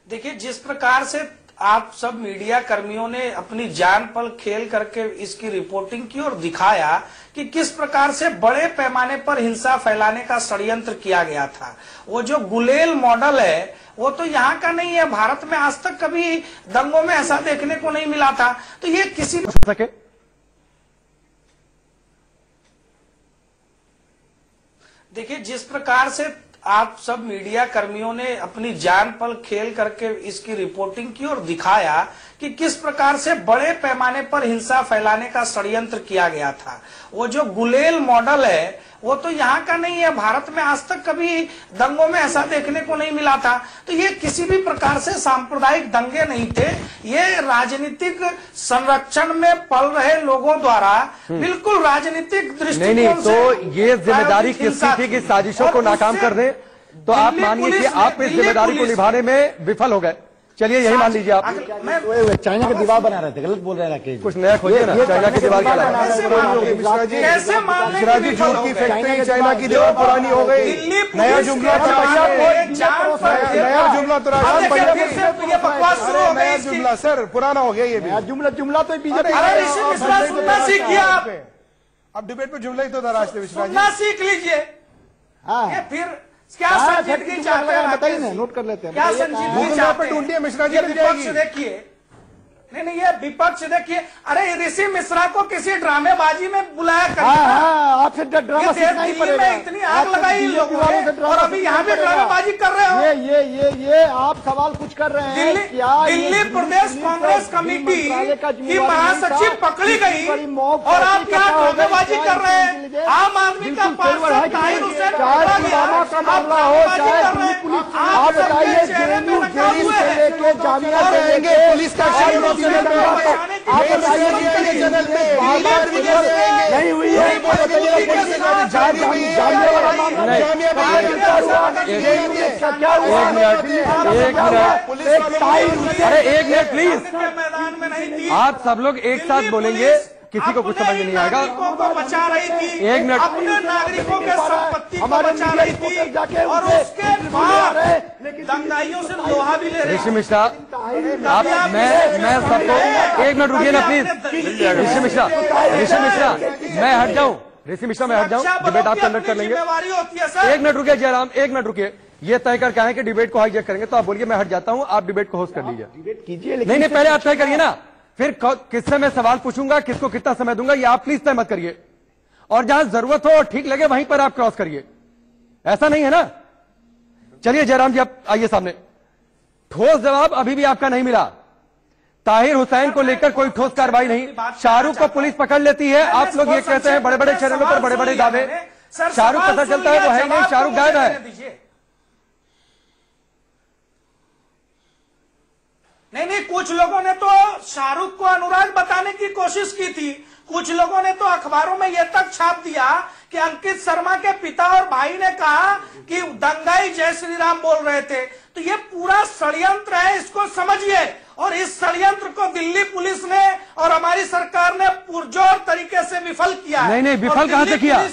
देखिए, जिस प्रकार से आप सब मीडिया कर्मियों ने अपनी जान पर खेल करके इसकी रिपोर्टिंग की और दिखाया कि किस प्रकार से बड़े पैमाने पर हिंसा फैलाने का षड्यंत्र किया गया था। वो जो गुलेल मॉडल है वो तो यहाँ का नहीं है, भारत में आज तक कभी दंगों में ऐसा देखने को नहीं मिला था। तो ये किसी सके देखिए, जिस प्रकार से आप सब मीडिया कर्मियों ने अपनी जान पर खेल करके इसकी रिपोर्टिंग की और दिखाया कि किस प्रकार से बड़े पैमाने पर हिंसा फैलाने का षड्यंत्र किया गया था। वो जो गुलेल मॉडल है वो तो यहाँ का नहीं है, भारत में आज तक कभी दंगों में ऐसा देखने को नहीं मिला था। तो ये किसी भी प्रकार से सांप्रदायिक दंगे नहीं थे, ये राजनीतिक संरक्षण में पल रहे लोगों द्वारा बिल्कुल राजनीतिक दृष्टिकोण से तो ये जिम्मेदारी किसकी थी कि साजिशों को नाकाम कर दें? तो आप मानिए कि आप इस जिम्मेदारी को निभाने में विफल हो गए। चलिए यही मान लीजिए आप। चाइना का दीवार बना रहे थे, गलत बोल रहे हैं राकेश। कुछ नया खोजिए ना, चाइना की दीवार क्या है? कैसे मिश्रा जी, झूठ की फैक्ट्री, चाइना की दीवार पुरानी हो गई, नया जुमला नया जुमला तो नया जुमला सर पुराना हो गया। ये जुमला तो बीजेपी सुनना सीखिए आप। अब डिबेट पे जुमला ही तो था राष्ट्रीय मिश्रा जी, सुनना सीख लीजिए। फिर क्या संजीदगी चाहते हैं बताइए ना, नोट कर लेते हैं। क्या संजीदगी चाहते हैं? ढूंढिए मिश्रा जी, विपक्ष देखिए, नहीं ये विपक्ष देखिए। अरे ऋषि मिश्रा को किसी ड्रामेबाजी में बुलाया कर, आपसे ड्रामा सीखना ही पड़ेगा। इतनी आग लगाई लोगों ने और अभी यहाँ पे ड्रामेबाजी कर रहे हो। ये आप सवाल कुछ कर रहे हैं। दिल्ली प्रदेश कांग्रेस कमेटी की महासचिव पकड़ी गई और आप क्या ड्रामेबाजी कर रहे हैं? आम आदमी का पार्षद ताहिर हुसैन पकड़ा गया, आप ड्रामेबाजी कर रहे हैं। आप बताइए, जेएनयू से लेके जामिया से पुलिस का नहीं हुई है, जारी हुई है। अरे एक मिनट प्लीज, मैदान में नहीं थी। आप सब लोग एक साथ बोलेंगे, किसी को कुछ समझ में नहीं आएगा। को बचा रही थी, एक मिनट, अपने नागरिकों के संपत्ति को बचा रही थी और उसके बाद दंगाइयों से लोहा भी ले रही। ऋषि मिश्रा, आप मैं सबको एक मिनट रुकिए ना प्लीज। ऋषि मिश्रा, मैं हट जाऊं। ऋषि मिश्रा मैं हट जाऊं, डिबेट आप कंडक्ट कर लेंगे। एक मिनट रुकिए जयराम, एक मिनट रुकिए। ये तय कर कहा है कि डिबेट को हाईजैक करेंगे, तो आप बोलिए मैं हट जाता हूं, आप डिबेट को होस्ट कर लीजिए। डिबेट कीजिए, नहीं पहले आप तय करिए ना, फिर किससे मैं सवाल पूछूंगा, किसको कितना समय दूंगा, ये आप प्लीज तय मत करिए। और जहां जरूरत हो और ठीक लगे वहीं पर आप क्रॉस करिए, ऐसा नहीं है ना। चलिए जयराम जी आप आइए सामने। ठोस जवाब अभी भी आपका नहीं मिला। ताहिर हुसैन को लेकर कोई ठोस कार्रवाई नहीं। शाहरुख को पुलिस पकड़ लेती है, आप लोग ये कहते हैं बड़े बड़े चैनलों पर बड़े बड़े दावे। शाहरुख पता चलता है वो है नहीं, शाहरुख गायब है। नहीं, कुछ लोगों ने तो शाहरुख को अनुराग बताने की कोशिश की थी। कुछ लोगों ने तो अखबारों में यह तक छाप दिया कि अंकित शर्मा के पिता और भाई ने कहा कि दंगाई जय श्री राम बोल रहे थे। तो ये पूरा षड्यंत्र है, इसको समझिए। और इस षड्यंत्र को दिल्ली पुलिस ने और हमारी सरकार ने पुरजोर तरीके से विफल किया है। नहीं, विफल कहां से किया?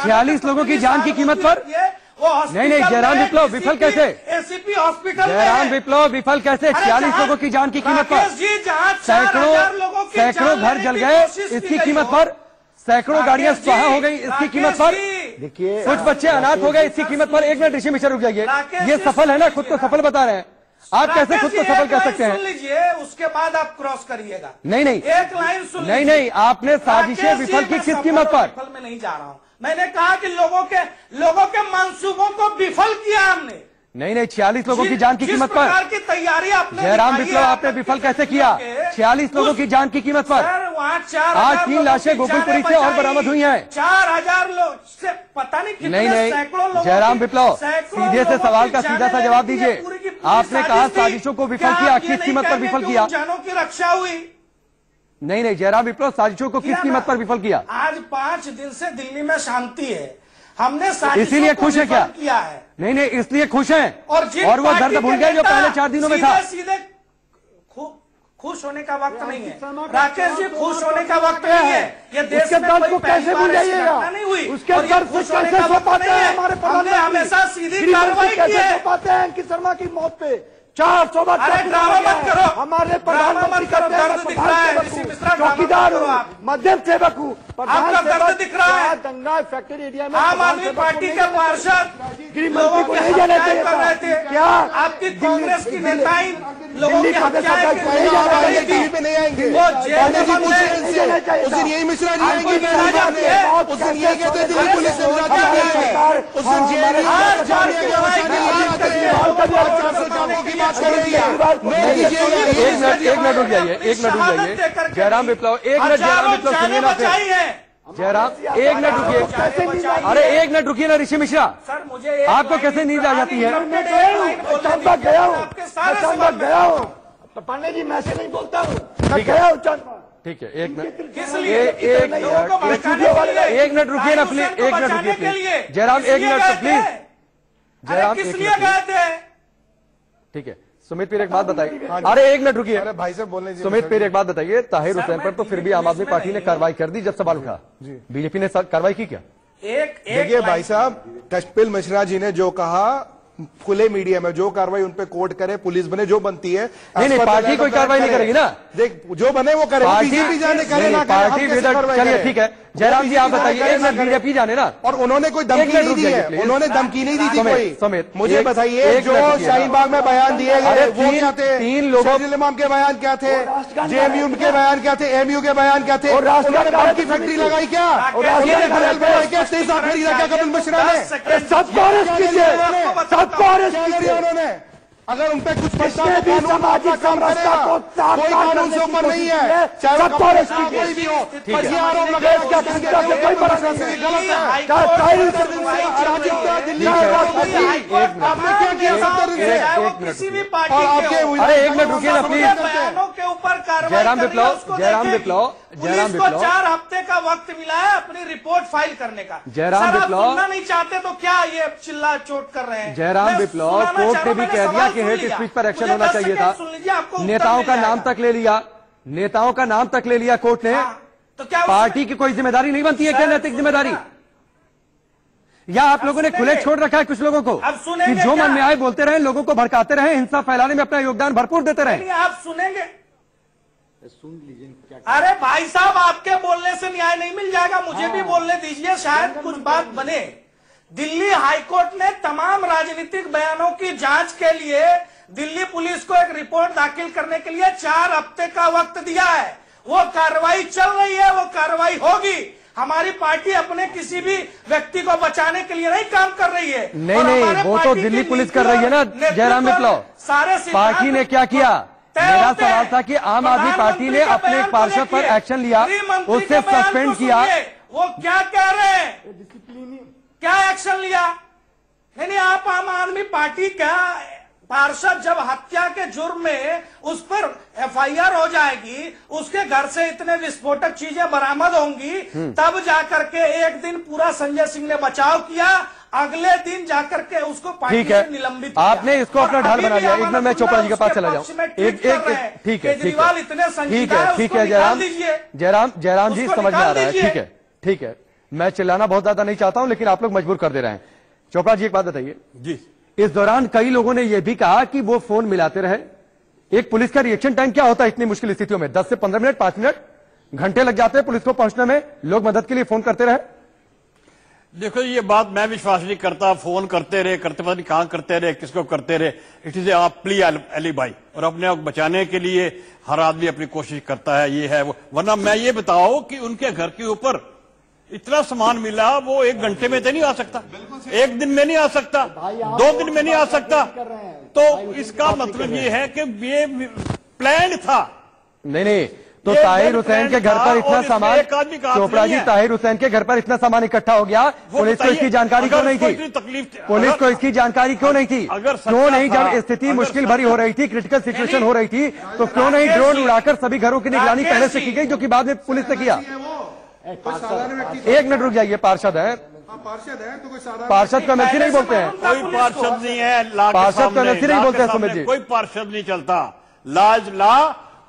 46 लोगों की जान की कीमत पर। नहीं, जयराम विप्लव विफल कैसे? एसीपी हॉस्पिटल जयराम विप्लव विफल कैसे? 46 लोगों की जान की कीमत पर, सैकड़ों घर जल गए इसकी कीमत पर, सैकड़ों गाड़ियां स्वाहा हो गई इसकी कीमत पर, देखिए कुछ बच्चे अनाथ हो गए इसकी कीमत पर। एक मिनट ऋषि मिश्रा रुक जाइए, ये सफल है ना, खुद को सफल बता रहे हैं आप, कैसे खुद को सफल कह सकते हैं? सुन लीजिए, उसके बाद आप क्रॉस करिएगा। नहीं, एक लाइन सुन। नहीं, आपने साजिशें विफल की किस कीमत पर? विफल में नहीं जा रहा हूं, मैंने कहा कि लोगों के मंसूबों को विफल किया हमने। नहीं, 46 लोगों की जान की कीमत पर। प्रकार की तैयारी आपने जयराम विप्लव आपने विफल कैसे किया? 46 लोगों की जान की कीमत पर। वहाँ 4 आज 3 लाशें गोकुलपुरी से और बरामद हुई हैं। 4000 लोग से पता नहीं कितने सैकड़ों लोगों। जयराम विप्लव सीधे से सवाल का सीधा सा जवाब दीजिए। आपने कहा साजिशों को विफल किया, किस कीमत पर विफल किया? जानों की रक्षा हुई। नहीं, जयराम विप्लव साजिशों को किस कीमत पर विफल किया? आज 5 दिन से दिल्ली में शांति है। हमने इसीलिए खुश है क्या? किया है। नहीं नहीं, इसलिए खुश हैं और वो दर्द भूल गए जो पहले 4 दिनों में था। सीधे खुश होने का वक्त नहीं है राकेश जी, खुश होने का वक्त नहीं है। ये देश में कोई कैसे भूल जाइएगा नहीं हुई, उसके दर्द खुश होने का वक्त नहीं है। हमने हमेशा सीधी कार्रवाई की है। पाते हैं अंकित शर्मा की मौत पे 400 बार। अरे ड्रामा मत करो, हमारे प्रधानमंत्री का दर्द दिख रहा है। ऋषि मिश्रा चौकीदार हूँ, मध्यम सेवक हूँ, आपका दर्द दिख रहा है। दंगा फैक्ट्री एरिया में आम आदमी पार्टी के पार्षद गृहमंत्री को नहीं जाना चाहिए कर रहे थे। क्या आपकी कांग्रेस की नेताएं लोगों की हत्याएं नहीं आएंगे वो जेल में बंद है। उस दिन यही मिश्रा जी आएंगे, उस दिन यही कहते दिल्ली पुलिस से उस दिन जेल में 1 मिनट रुक जाइए। जयराम विप्लव, 1 मिनट जयराम विप्लव सुनिए ना। जयराम 1 मिनट रुकिए। अरे 1 मिनट रुकिए ना ऋषि मिश्रा, सर मुझे आपको कैसे नींद आ जाती है? गया हूँ पांडे जी, मैं से नहीं बोलता हूँ, मैं गया हूँ चंद। ठीक है, 1 मिनट, किस लिए? 1 मिनट रुकिए ना प्लीज, 1 मिनट रुकिए please. Jairam 1 minute please. Jairam किस लिए गए थे? ठीक है, सुमित पीर एक बात बताइए। अरे 1 मिनट रुकिए। अरे भाई साहब बोलने दीजिए। सुमित पीर एक बात बताइए, ताहिर हुसैन पर तो फिर भी आम आदमी पार्टी ने कार्रवाई कर दी जब सवाल उठा, बीजेपी ने कार्रवाई की क्या? देखिए भाई साहब, कशपिल मिश्रा जी ने जो कहा, खुले मीडिया में जो कार्रवाई उन पे कोर्ट करे, पुलिस बने, जो बनती है। नहीं पार्टी कोई कार्रवाई नहीं करेगी ना। देख जो बने वो करे, बीजेपी जाने करे ना करे, पार्टी चलिए ठीक है। जयराम जी आप बताइए, 1 मिनट बीजेपी जाने ना। और उन्होंने कोई धमकी नहीं दी है, उन्होंने धमकी नहीं दी थी कोई। समेत मुझे बताइए, जो शाहीन बाग में बयान दिए गए वो क्या थे? 3 लोगों इमाम के बयान क्या थे? जेएमयू के बयान क्या थे? एमयू के बयान क्या थे? उन्होंने बम की फैक्ट्री लगाई क्या? उन्होंने खनन बनाई क्या? स्टेशन खरीदा क्या कपिल मिश्रा ने? सबको अरेस्ट कीजिए, सबको अरेस्ट कीजिए। उन्होंने अगर उन पे कुछ सामाजिक समरसता को कोई कानून से ऊपर नहीं है, चाहे वो कोई भी हो। ये आरोप लगाया कोई फर्क नहीं, गलत है। किसी भी पार्टी अरे 1 मिनट रुकिए ना प्लीज। बयानों के ऊपर कार्रवाई जयराम विप्लव, पुलिस को 4 हफ्ते का वक्त मिला है अपनी रिपोर्ट फाइल करने का। जयराम विप्लव सुनना नहीं चाहते तो क्या ये चिल्ला चोट कर रहे हैं? जयराम विप्लव, कोर्ट ने भी कह दिया कि हेट स्पीच पर एक्शन होना चाहिए था। नेताओं का नाम तक ले लिया, नेताओं का नाम तक ले लिया कोर्ट ने। तो क्या पार्टी की कोई जिम्मेदारी नहीं बनती है क्या? नैतिक जिम्मेदारी? या आप लोगों ने खुले छोड़ रखा है कुछ लोगों को कि जो मन में आए बोलते रहे, लोगों को भड़काते रहे, हिंसा फैलाने में अपना योगदान भरपूर देते रहे? आप सुनेंगे? सुन लीजिए। अरे भाई साहब, आपके बोलने से न्याय नहीं मिल जाएगा, मुझे भी बोलने दीजिए, शायद कुछ बात बने। दिल्ली हाईकोर्ट ने तमाम राजनीतिक बयानों की जांच के लिए दिल्ली पुलिस को एक रिपोर्ट दाखिल करने के लिए 4 हफ्ते का वक्त दिया है। वो कार्रवाई चल रही है, वो कार्रवाई होगी। हमारी पार्टी अपने किसी भी व्यक्ति को बचाने के लिए नहीं काम कर रही है। नहीं, वो तो दिल्ली पुलिस कर रही है ना। जयराम विप्लव, सारे पार्टी ने क्या किया? मेरा सवाल था कि आम आदमी पार्टी ने अपने एक पार्षद पर एक्शन लिया, उससे सस्पेंड किया। वो क्या कह रहे हैं? क्या एक्शन लिया? नहीं, आप आम आदमी पार्टी क्या पार्षद जब हत्या के जुर्म में उस पर एफआईआर हो जाएगी, उसके घर से इतने विस्फोटक चीजें बरामद होंगी, तब जाकर के एक दिन पूरा संजय सिंह ने बचाव किया, अगले दिन जाकर के उसको पार्टी से निलंबित किया। आपने इसको अपना ढाल बना लिया। एक मिनट मैं चोपड़ा जी के पास चला जाऊं। ठीक है केजरीवाल इतने संजीदा है, ठीक है जयराम जी समझ में आ रहा है। ठीक है, मैं चिल्लाना बहुत ज्यादा नहीं चाहता हूं, लेकिन आप लोग मजबूर कर दे रहे हैं। चोपड़ा जी एक बात बताइए जी, इस दौरान कई लोगों ने यह भी कहा कि वो फोन मिलाते रहे। एक पुलिस का रिएक्शन टाइम क्या होता है इतनी मुश्किल स्थितियों में? 10 से 15 मिनट, 5 मिनट, घंटे लग जाते हैं पुलिस को पहुंचने में। लोग मदद के लिए फोन करते रहे। देखो, ये बात मैं विश्वास नहीं करता। फोन करते रहे, करते पता नहीं कहां करते रहे, किसको करते रहे। It is a plea alibi, और अपने आप बचाने के लिए हर आदमी अपनी कोशिश करता है, ये है वो। वरना मैं ये बताओ कि उनके घर के ऊपर इतना सामान मिला, वो 1 घंटे में तो नहीं आ सकता, 1 दिन में नहीं आ सकता, 2 दिन में नहीं आ सकता। तो इसका मतलब ये है कि ये प्लान था। नहीं, तो ताहिर हुसैन के घर पर इतना सामान, चोपड़ा जी, ताहिर हुसैन के घर पर इतना सामान इकट्ठा हो गया, पुलिस को इसकी जानकारी क्यों नहीं थी? पुलिस को इसकी जानकारी क्यों नहीं थी? क्यों नहीं? जब स्थिति मुश्किल भरी हो रही थी, क्रिटिकल सिचुएशन हो रही थी, तो क्यों नहीं ड्रोन उड़ाकर सभी घरों की निगरानी पहले से की गई, जो कि बाद में पुलिस ने किया? 1 मिनट रुक जाइए, पार्षद है। पार्षद है तो कोई सारा पार्षद को एमएलसी नहीं बोलते हैं, कोई पार्षद नहीं है। ला के पार्षद को सामने, एमएलसी नहीं ला बोलते के हैं सुमित सामने जी। कोई पार्षद नहीं चलता। लाज ला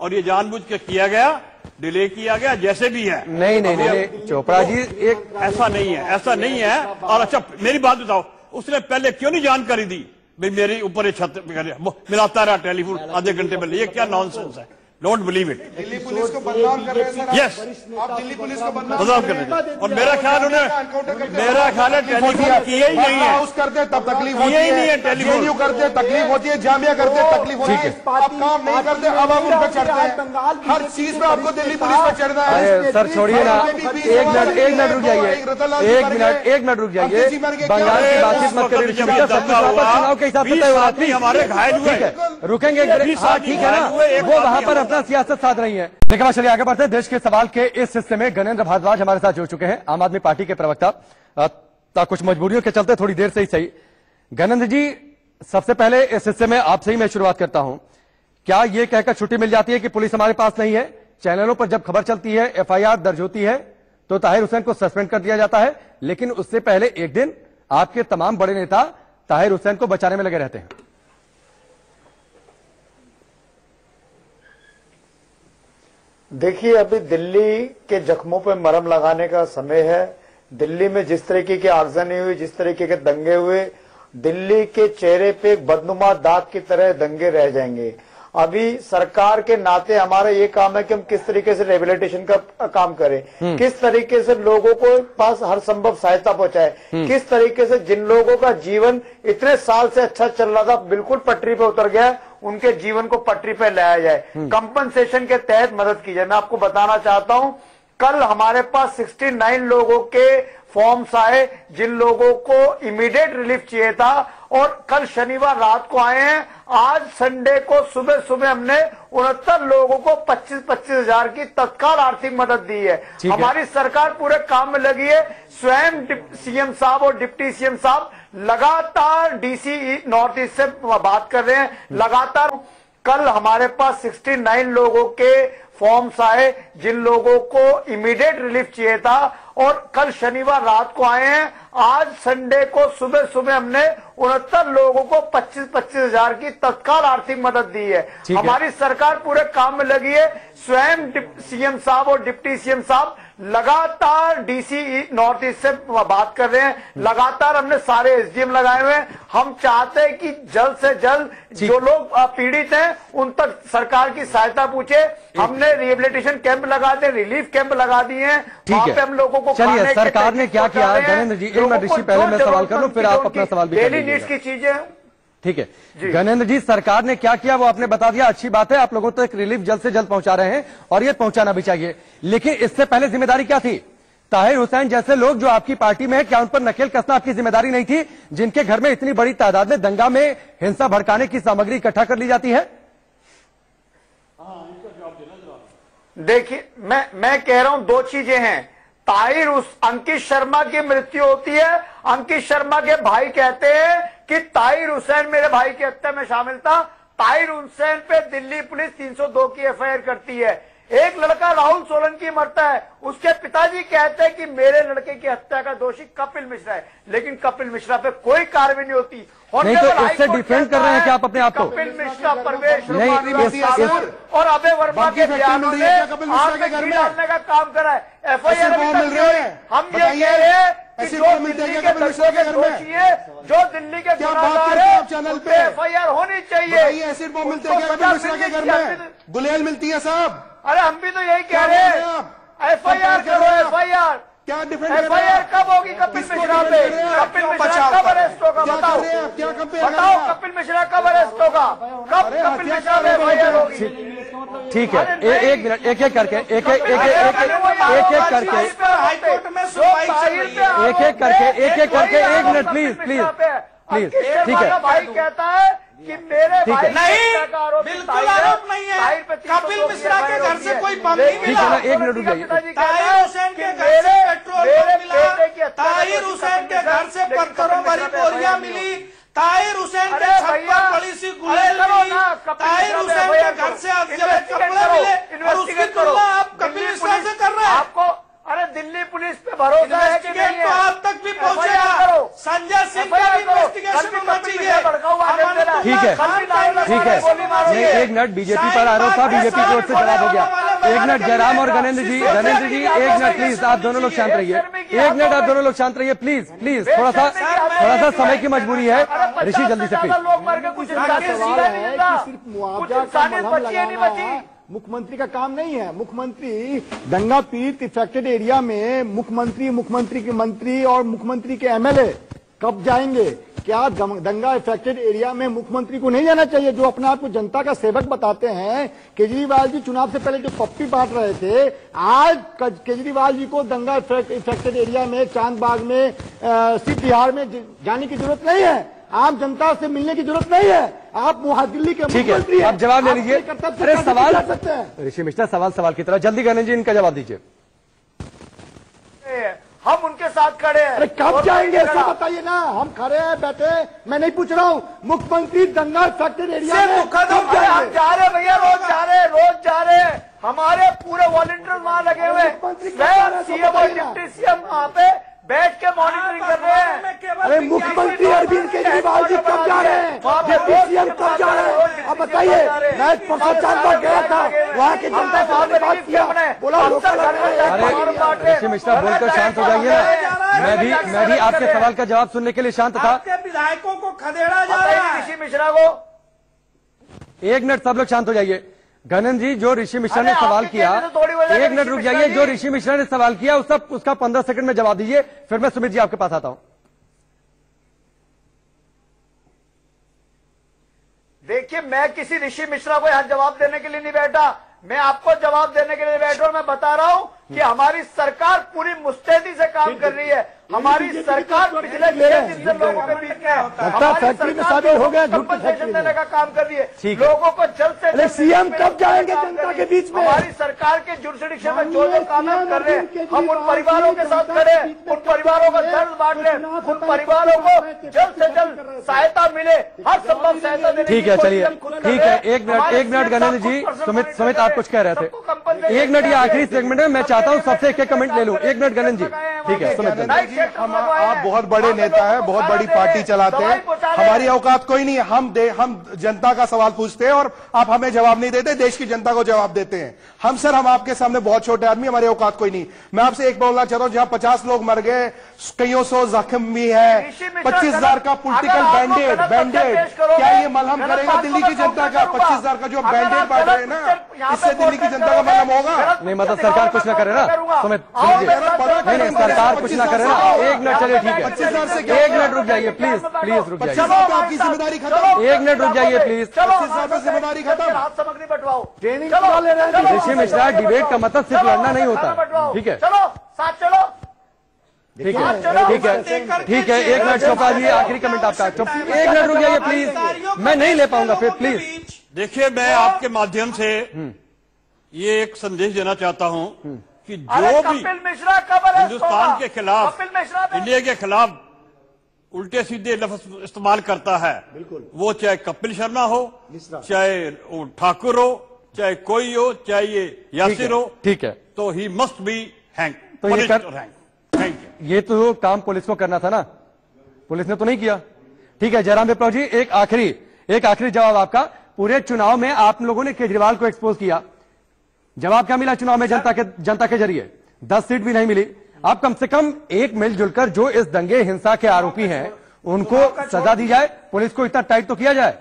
और ये जानबूझ के किया गया, डिले किया गया, जैसे भी है। नहीं चोपड़ा जी, एक ऐसा नहीं है, ऐसा नहीं है। और अच्छा मेरी बात बताओ, उसने पहले क्यों नहीं जानकारी दी भाई मेरे ऊपर छत मिलाता रहा टेलीफोन आधे घंटे पहले? ये क्या नॉनसेंस है? Don't believe it. Delhi police को बदनाम कर रहे हैं सर। यस, आप दिल्ली पुलिस को बदनाम कर रहे हैं। और मेरा ख्याल है टेलीफोन किए ही नहीं है। हाउस करते तब तकलीफ होती ही नहीं है, टेलीफोन जेएनयू करते तकलीफ होती है, जामिया करते तकलीफ होती है। आप काम नहीं करते, अब आप उन पर चढ़ते हैं। हर चीज में आपको दिल्ली पुलिस पर चढ़ना है। अरे सर छोड़िए ना, एक मिनट रुक जाइए, एक मिनट रुक जाइए। बंगाल की बातचीत मत करिए, चुनाव के हिसाब से तय हुआ। हमारे घायल हुए, रुकेंगे, हाँ ठीक है ना, वो वहां पर अपना सियासत साध रही है। लेकिन चलिए आगे बढ़ते हैं। देश के सवाल के इस हिस्से में गणेंद्र भारद्वाज हमारे साथ जुड़ चुके हैं, आम आदमी पार्टी के प्रवक्ता। कुछ मजबूरियों के चलते थोड़ी देर से ही सही। गणेंद्र जी, सबसे पहले इस हिस्से में आपसे ही मैं शुरुआत करता हूं। क्या ये कहकर छुट्टी मिल जाती है कि पुलिस हमारे पास नहीं है? चैनलों पर जब खबर चलती है, एफआईआर दर्ज होती है, तो ताहिर हुसैन को सस्पेंड कर दिया जाता है, लेकिन उससे पहले एक दिन आपके तमाम बड़े नेता ताहिर हुसैन को बचाने में लगे रहते हैं। देखिए, अभी दिल्ली के जख्मों पे मरहम लगाने का समय है। दिल्ली में जिस तरीके की आगजनी हुई, जिस तरीके के दंगे हुए, दिल्ली के चेहरे पे एक बदनुमा दाग की तरह दंगे रह जाएंगे। अभी सरकार के नाते हमारा ये काम है कि हम किस तरीके से रिहेबिलिटेशन का काम करें, किस तरीके से लोगों को पास हर संभव सहायता पहुंचाए, किस तरीके से जिन लोगों का जीवन इतने साल से अच्छा चल रहा था, बिल्कुल पटरी पे उतर गया, उनके जीवन को पटरी पे लाया जाए, कंपनसेशन के तहत मदद की जाए। मैं आपको बताना चाहता हूं, कल हमारे पास 69 लोगों के फॉर्म्स आए जिन लोगों को इमीडिएट रिलीफ चाहिए था, और कल शनिवार रात को आए हैं। आज संडे को सुबह सुबह हमने 69 लोगों को 25-25 हजार की तत्काल आर्थिक मदद दी है। हमारी सरकार पूरे काम में लगी है। स्वयं सीएम साहब और डिप्टी सीएम साहब लगातार डीसी नॉर्थ ईस्ट से बात कर रहे हैं, लगातार। कल हमारे पास 69 लोगों के फॉर्म्स आए जिन लोगों को इमीडिएट रिलीफ चाहिए था, और कल शनिवार रात को आए हैं। आज संडे को सुबह सुबह हमने 69 लोगों को 25-25 हजार की तत्काल आर्थिक मदद दी है। हमारी सरकार पूरे काम में लगी है। स्वयं सीएम साहब और डिप्टी सीएम साहब लगातार डीसी नॉर्थ ईस्ट से बात कर रहे हैं, लगातार हमने सारे एसडीएम लगाए हुए हैं। हम चाहते हैं कि जल्द से जल्द जो लोग पीड़ित हैं उन तक सरकार की सहायता पूछे। हमने रिहेबिलिटेशन कैंप लगा दिए, रिलीफ कैंप लगा दिए हैं, वहां पे हम लोगों को। चलिए, सरकार ने क्या किया गणेंद्र जी? एक मिनट ऋषि, पहले मैं सवाल कर लूं, फिर आप अपना सवाल भी डेली नीड्स की चीजें। ठीक है गणेंद्र जी, सरकार ने क्या किया वो आपने बता दिया, अच्छी बात है। आप लोगों तक रिलीफ जल्द से जल्द पहुंचा रहे हैं, और ये पहुंचाना भी चाहिए। लेकिन इससे पहले जिम्मेदारी क्या थी? ताहिर हुसैन जैसे लोग जो आपकी पार्टी में है, क्या उन पर नकेल कसना आपकी जिम्मेदारी नहीं थी, जिनके घर में इतनी बड़ी तादाद में दंगा में हिंसा भड़काने की सामग्री इकट्ठा कर ली जाती है? देखिए, मैं कह रहा हूं दो चीजें हैं। ताहिर अंकित शर्मा की मृत्यु होती है, अंकित शर्मा के भाई कहते हैं कि ताहिर हुसैन मेरे भाई की हत्या में शामिल था। ताहिर हुसैन पे दिल्ली पुलिस 302 की एफआईआर करती है। एक लड़का राहुल सोलंकी मरता है, उसके पिताजी कहते हैं कि मेरे लड़के की हत्या का दोषी कपिल मिश्रा है, लेकिन कपिल मिश्रा पे कोई कार्रवाई नहीं होती। नहीं तो इससे डिफेंड कर रहे हैं क्या आप अपने आप को? कपिल मिश्रा, परवेश नहीं, और अभय वर्मा के बयानों ने आग में घी डालने का काम करा है। एफआईआर अभी तक नहीं हुई। हम ये कह रहे हैं कि जो दिल्ली के दंगों के दोषी है, जो दिल्ली के गुनाहगार है, उन पे एफआईआर होनी चाहिए। एसिड बॉम्ब मिलते हैं कपिल मिश्रा के घर में? गुलेल मिलती है साहब। अरे हम भी तो यही कह रहे हैं, एफआईआर करो, एफआईआर। क्या डिफेंड एफआईआर कब होगी कपिल मिश्रा पे? कपिल मिश्रा कब अरेस्ट होगा? बताओ, बताओ कपिल मिश्रा कब अरेस्ट होगा? कब कपिल मिश्रा पे एफआईआर होगी? ठीक है, एक मिनट, एक एक करके, एक एक करके, एक मिनट प्लीज प्लीज प्लीज। ठीक है, भाई कहता है कि मेरे भाई नहीं, बिल्कुल आरोप नहीं है। कपिल मिश्रा के घर से कोई बम नहीं मिला। एक मिनट रुक जाइए। ताहिर हुसैन के घर से पेट्रोल बम मिला, ताहिर हुसैन के घर से पत्थरों भरी बोरियां मिली, ताहिर हुसैन के छत पर बड़ी सी गुलेल मिली, ताहिर हुसैन के घर से कपड़े मिले, और उसकी तुलना आप कपिल मिश्रा से कर रहे हैं। आपको अरे दिल्ली पुलिस पे भरोसा है कि नहीं? तो आप तक भी ठीक है ठीक है। नहीं, एक मिनट, बीजेपी पर आरोप था, बीजेपी की ओर से जवाब हो गया। एक मिनट, जयराम और गणेंद्र जी, एक मिनट प्लीज, आप दोनों लोग शांत रहिए। एक मिनट, आप दोनों लोग शांत रहिए प्लीज प्लीज। थोड़ा सा समय की मजबूरी है। ऋषि जल्दी से प्लीज। मुख्यमंत्री का काम नहीं है। मुख्यमंत्री दंगा पीड़ित इफेक्टेड एरिया में मुख्यमंत्री के मंत्री और मुख्यमंत्री के एमएलए कब जाएंगे? क्या दंगा इफेक्टेड एरिया में मुख्यमंत्री को नहीं जाना चाहिए, जो अपने आप को जनता का सेवक बताते हैं? केजरीवाल जी चुनाव से पहले जो पप्पी बांट रहे थे, आज केजरीवाल जी को दंगा इफेक्टेड एरिया में, चांदबाग में, सिर्फ बिहार में जाने की जरूरत नहीं है। आम जनता से मिलने की जरूरत नहीं है। आप वहां दिल्ली के मुख्यमंत्री हैं, आप जवाब ले लीजिए। अरे सवाल सकते हैं ऋषि मिश्रा, सवाल की तरह जल्दी गणेश जी इनका जवाब दीजिए। हम उनके साथ खड़े हैं। अरे कब जाएंगे ऐसा बताइए ना। हम खड़े हैं, बैठे। मैं नहीं पूछ रहा हूँ, मुख्यमंत्री दंगा इफेक्टेड एरिया में हम जा रहे भैया, रोज जा रहे हैं। हमारे पूरे वॉलंटियर वहाँ लगे हुए, सीएम और डिप्टी सीएम वहाँ पे बैठ के मॉनिटरिंग कर रहे हैं। अरे मुख्यमंत्री अरविंद केजरीवाल जी कब जा रहे हैं? डिप्टी सीएम कब जा रहे हैं? अब बताइए। मैं परसों चांदबाग गया था, वहाँ की जनता से मैंने बात किया, बोला अरे ऋषि मिश्रा बोलकर शांत हो जाइए ना। मैं भी आपके सवाल का जवाब सुनने के लिए शांत था। विधायकों को खदेड़ा जा रहा है। ऋषि मिश्रा को एक मिनट, सब लोग शांत हो जाइए। गणेंद्र जी, जो ऋषि मिश्रा ने सवाल किया, एक मिनट रुक जाइए। जो ऋषि मिश्रा ने सवाल किया उसका 15 सेकंड में जवाब दीजिए, फिर मैं सुमित जी आपके पास आता हूं। देखिए, मैं किसी ऋषि मिश्रा को यहां जवाब देने के लिए नहीं बैठा, मैं आपको जवाब देने के लिए बैठा। मैं बता रहा हूं कि हमारी सरकार पूरी मुस्तैदी से काम कर रही है। हमारी सरकार पिछले 6 दिन से लोगों के बीच में कंपनसेशन देने का काम कर रही है। लोगों को जल्द से जल्द सीएम कब जाएंगे जनता के बीच में? हमारी सरकार के जुरिसडिक्शन में जो काम कर रहे हैं, हम उन परिवारों के साथ खड़े हैं, उन परिवारों का दर्द बांट रहे हैं, उन परिवारों को जल्द से जल्द सहायता मिले, हर संभव सहायता देने। ठीक है, चलिए ठीक है। एक मिनट गणेंद्र जी, सुमित आप कुछ कह रहे थे। एक मिनट, ये आखिरी सेगमेंट है, मैं चाहता हूँ सबसे एक कमेंट ले लूं। एक मिनट गणेंद्र जी, ठीक है। सुमित जी, आप बहुत बड़े नेता हैं, बहुत बड़ी पार्टी चलाते हैं, हमारी औकात कोई नहीं है। हम जनता का सवाल पूछते हैं और आप हमें जवाब नहीं देते, देश की जनता को जवाब देते हैं। हम आपके सामने बहुत छोटे आदमी, हमारी औकात कोई नहीं। मैं आपसे एक बोलना चाहता हूं, जहां 50 लोग मर गए, कईयों 100 जख्म भी है, 25,000 का पॉलिटिकल बैंडेड, क्या ये मलहम करेगा दिल्ली की जनता का? 25,000 का जो बैंडेड बांट रहे हैं ना, इससे दिल्ली की जनता का मलहम होगा? नहीं, मतलब सरकार कुछ ना करे ना सुमित जी, सरकार कुछ ना करे ना। एक मिनट, चलिए ठीक है। 25,000 से एक मिनट रुक जाइए प्लीज रुक जाइए। 25,000 पे आपकी जिम्मेदारी खत्म। एक मिनट रुक जाइए प्लीज। 25,000 पे जिम्मेदारी खत्म। सामग्री बटवाओ, ट्रेनिंग ऋषि मिश्रा, डिबेट का मतलब सिर्फ लड़ना नहीं होता, ठीक है? चलो साथ चलो, ठीक है। एक मिनट चौपा जी, आखिरी कमेंट आपका। एक मिनट रुक जाइए प्लीज, मैं नहीं ले पाऊंगा फिर, प्लीज। देखिए, मैं आपके माध्यम से ये एक संदेश देना चाहता हूं कि जो भी हिंदुस्तान के खिलाफ, इंडिया के खिलाफ उल्टे सीधे लफ्ज इस्तेमाल करता है, वो चाहे कपिल शर्मा हो, चाहे ठाकुर हो, चाहे कोई हो, चाहे ये यासिर हो, ठीक है, तो ही मस्ट बी हैंग। तो ये तो काम पुलिस को करना था ना, पुलिस ने तो नहीं किया। ठीक है जयराम विप्लव जी, एक आखिरी जवाब आपका। पूरे चुनाव में आप लोगों ने केजरीवाल को एक्सपोज किया, जवाब क्या मिला चुनाव में? जनता के जरिए 10 सीट भी नहीं मिली। आप कम से कम एक मिलजुल कर जो इस दंगे हिंसा के आरोपी हैं उनको सजा दी जाए, पुलिस को इतना टाइट तो किया जाए।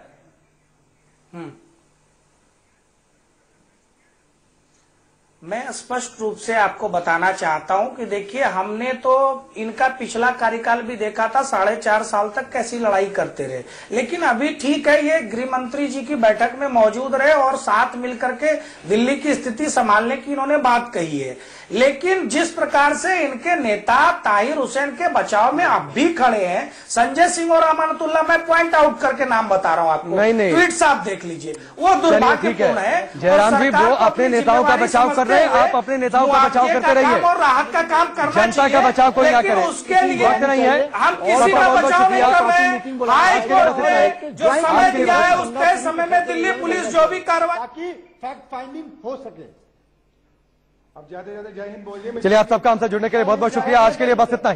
मैं स्पष्ट रूप से आपको बताना चाहता हूं कि देखिए, हमने तो इनका पिछला कार्यकाल भी देखा था, 4.5 साल तक कैसी लड़ाई करते रहे। लेकिन अभी ठीक है, ये गृह मंत्री जी की बैठक में मौजूद रहे और साथ मिलकर के दिल्ली की स्थिति संभालने की इन्होंने बात कही है। लेकिन जिस प्रकार से इनके नेता ताहिर हुसैन के बचाव में अब भी खड़े हैं, संजय सिंह और अमानतुल्लाह, मैं पॉइंट आउट करके नाम बता रहा हूं आपको, ट्वीट्स आप देख लीजिए, वो दुर्भाग्यपूर्ण है। जयराम जी, वो अपने नेताओं का बचाव कर रहे हैं, आप अपने नेताओं का बचाव करते रहिए और राहत का काम करना, जनता का बचाव कोई ना करे, उसके लिए नहीं है। हम किसी का बचाव नहीं कर रहे हैं। हाईकोर्ट ने जो समय दिया है उसके समय में दिल्ली पुलिस जो भी कार्रवाई, फैक्ट फाइंडिंग हो सके। अब ज्यादा जय हिंद बोलिए। चलिए, आप सबका हमसे जुड़ने के लिए बहुत बहुत शुक्रिया। आज के लिए बस इतना ही।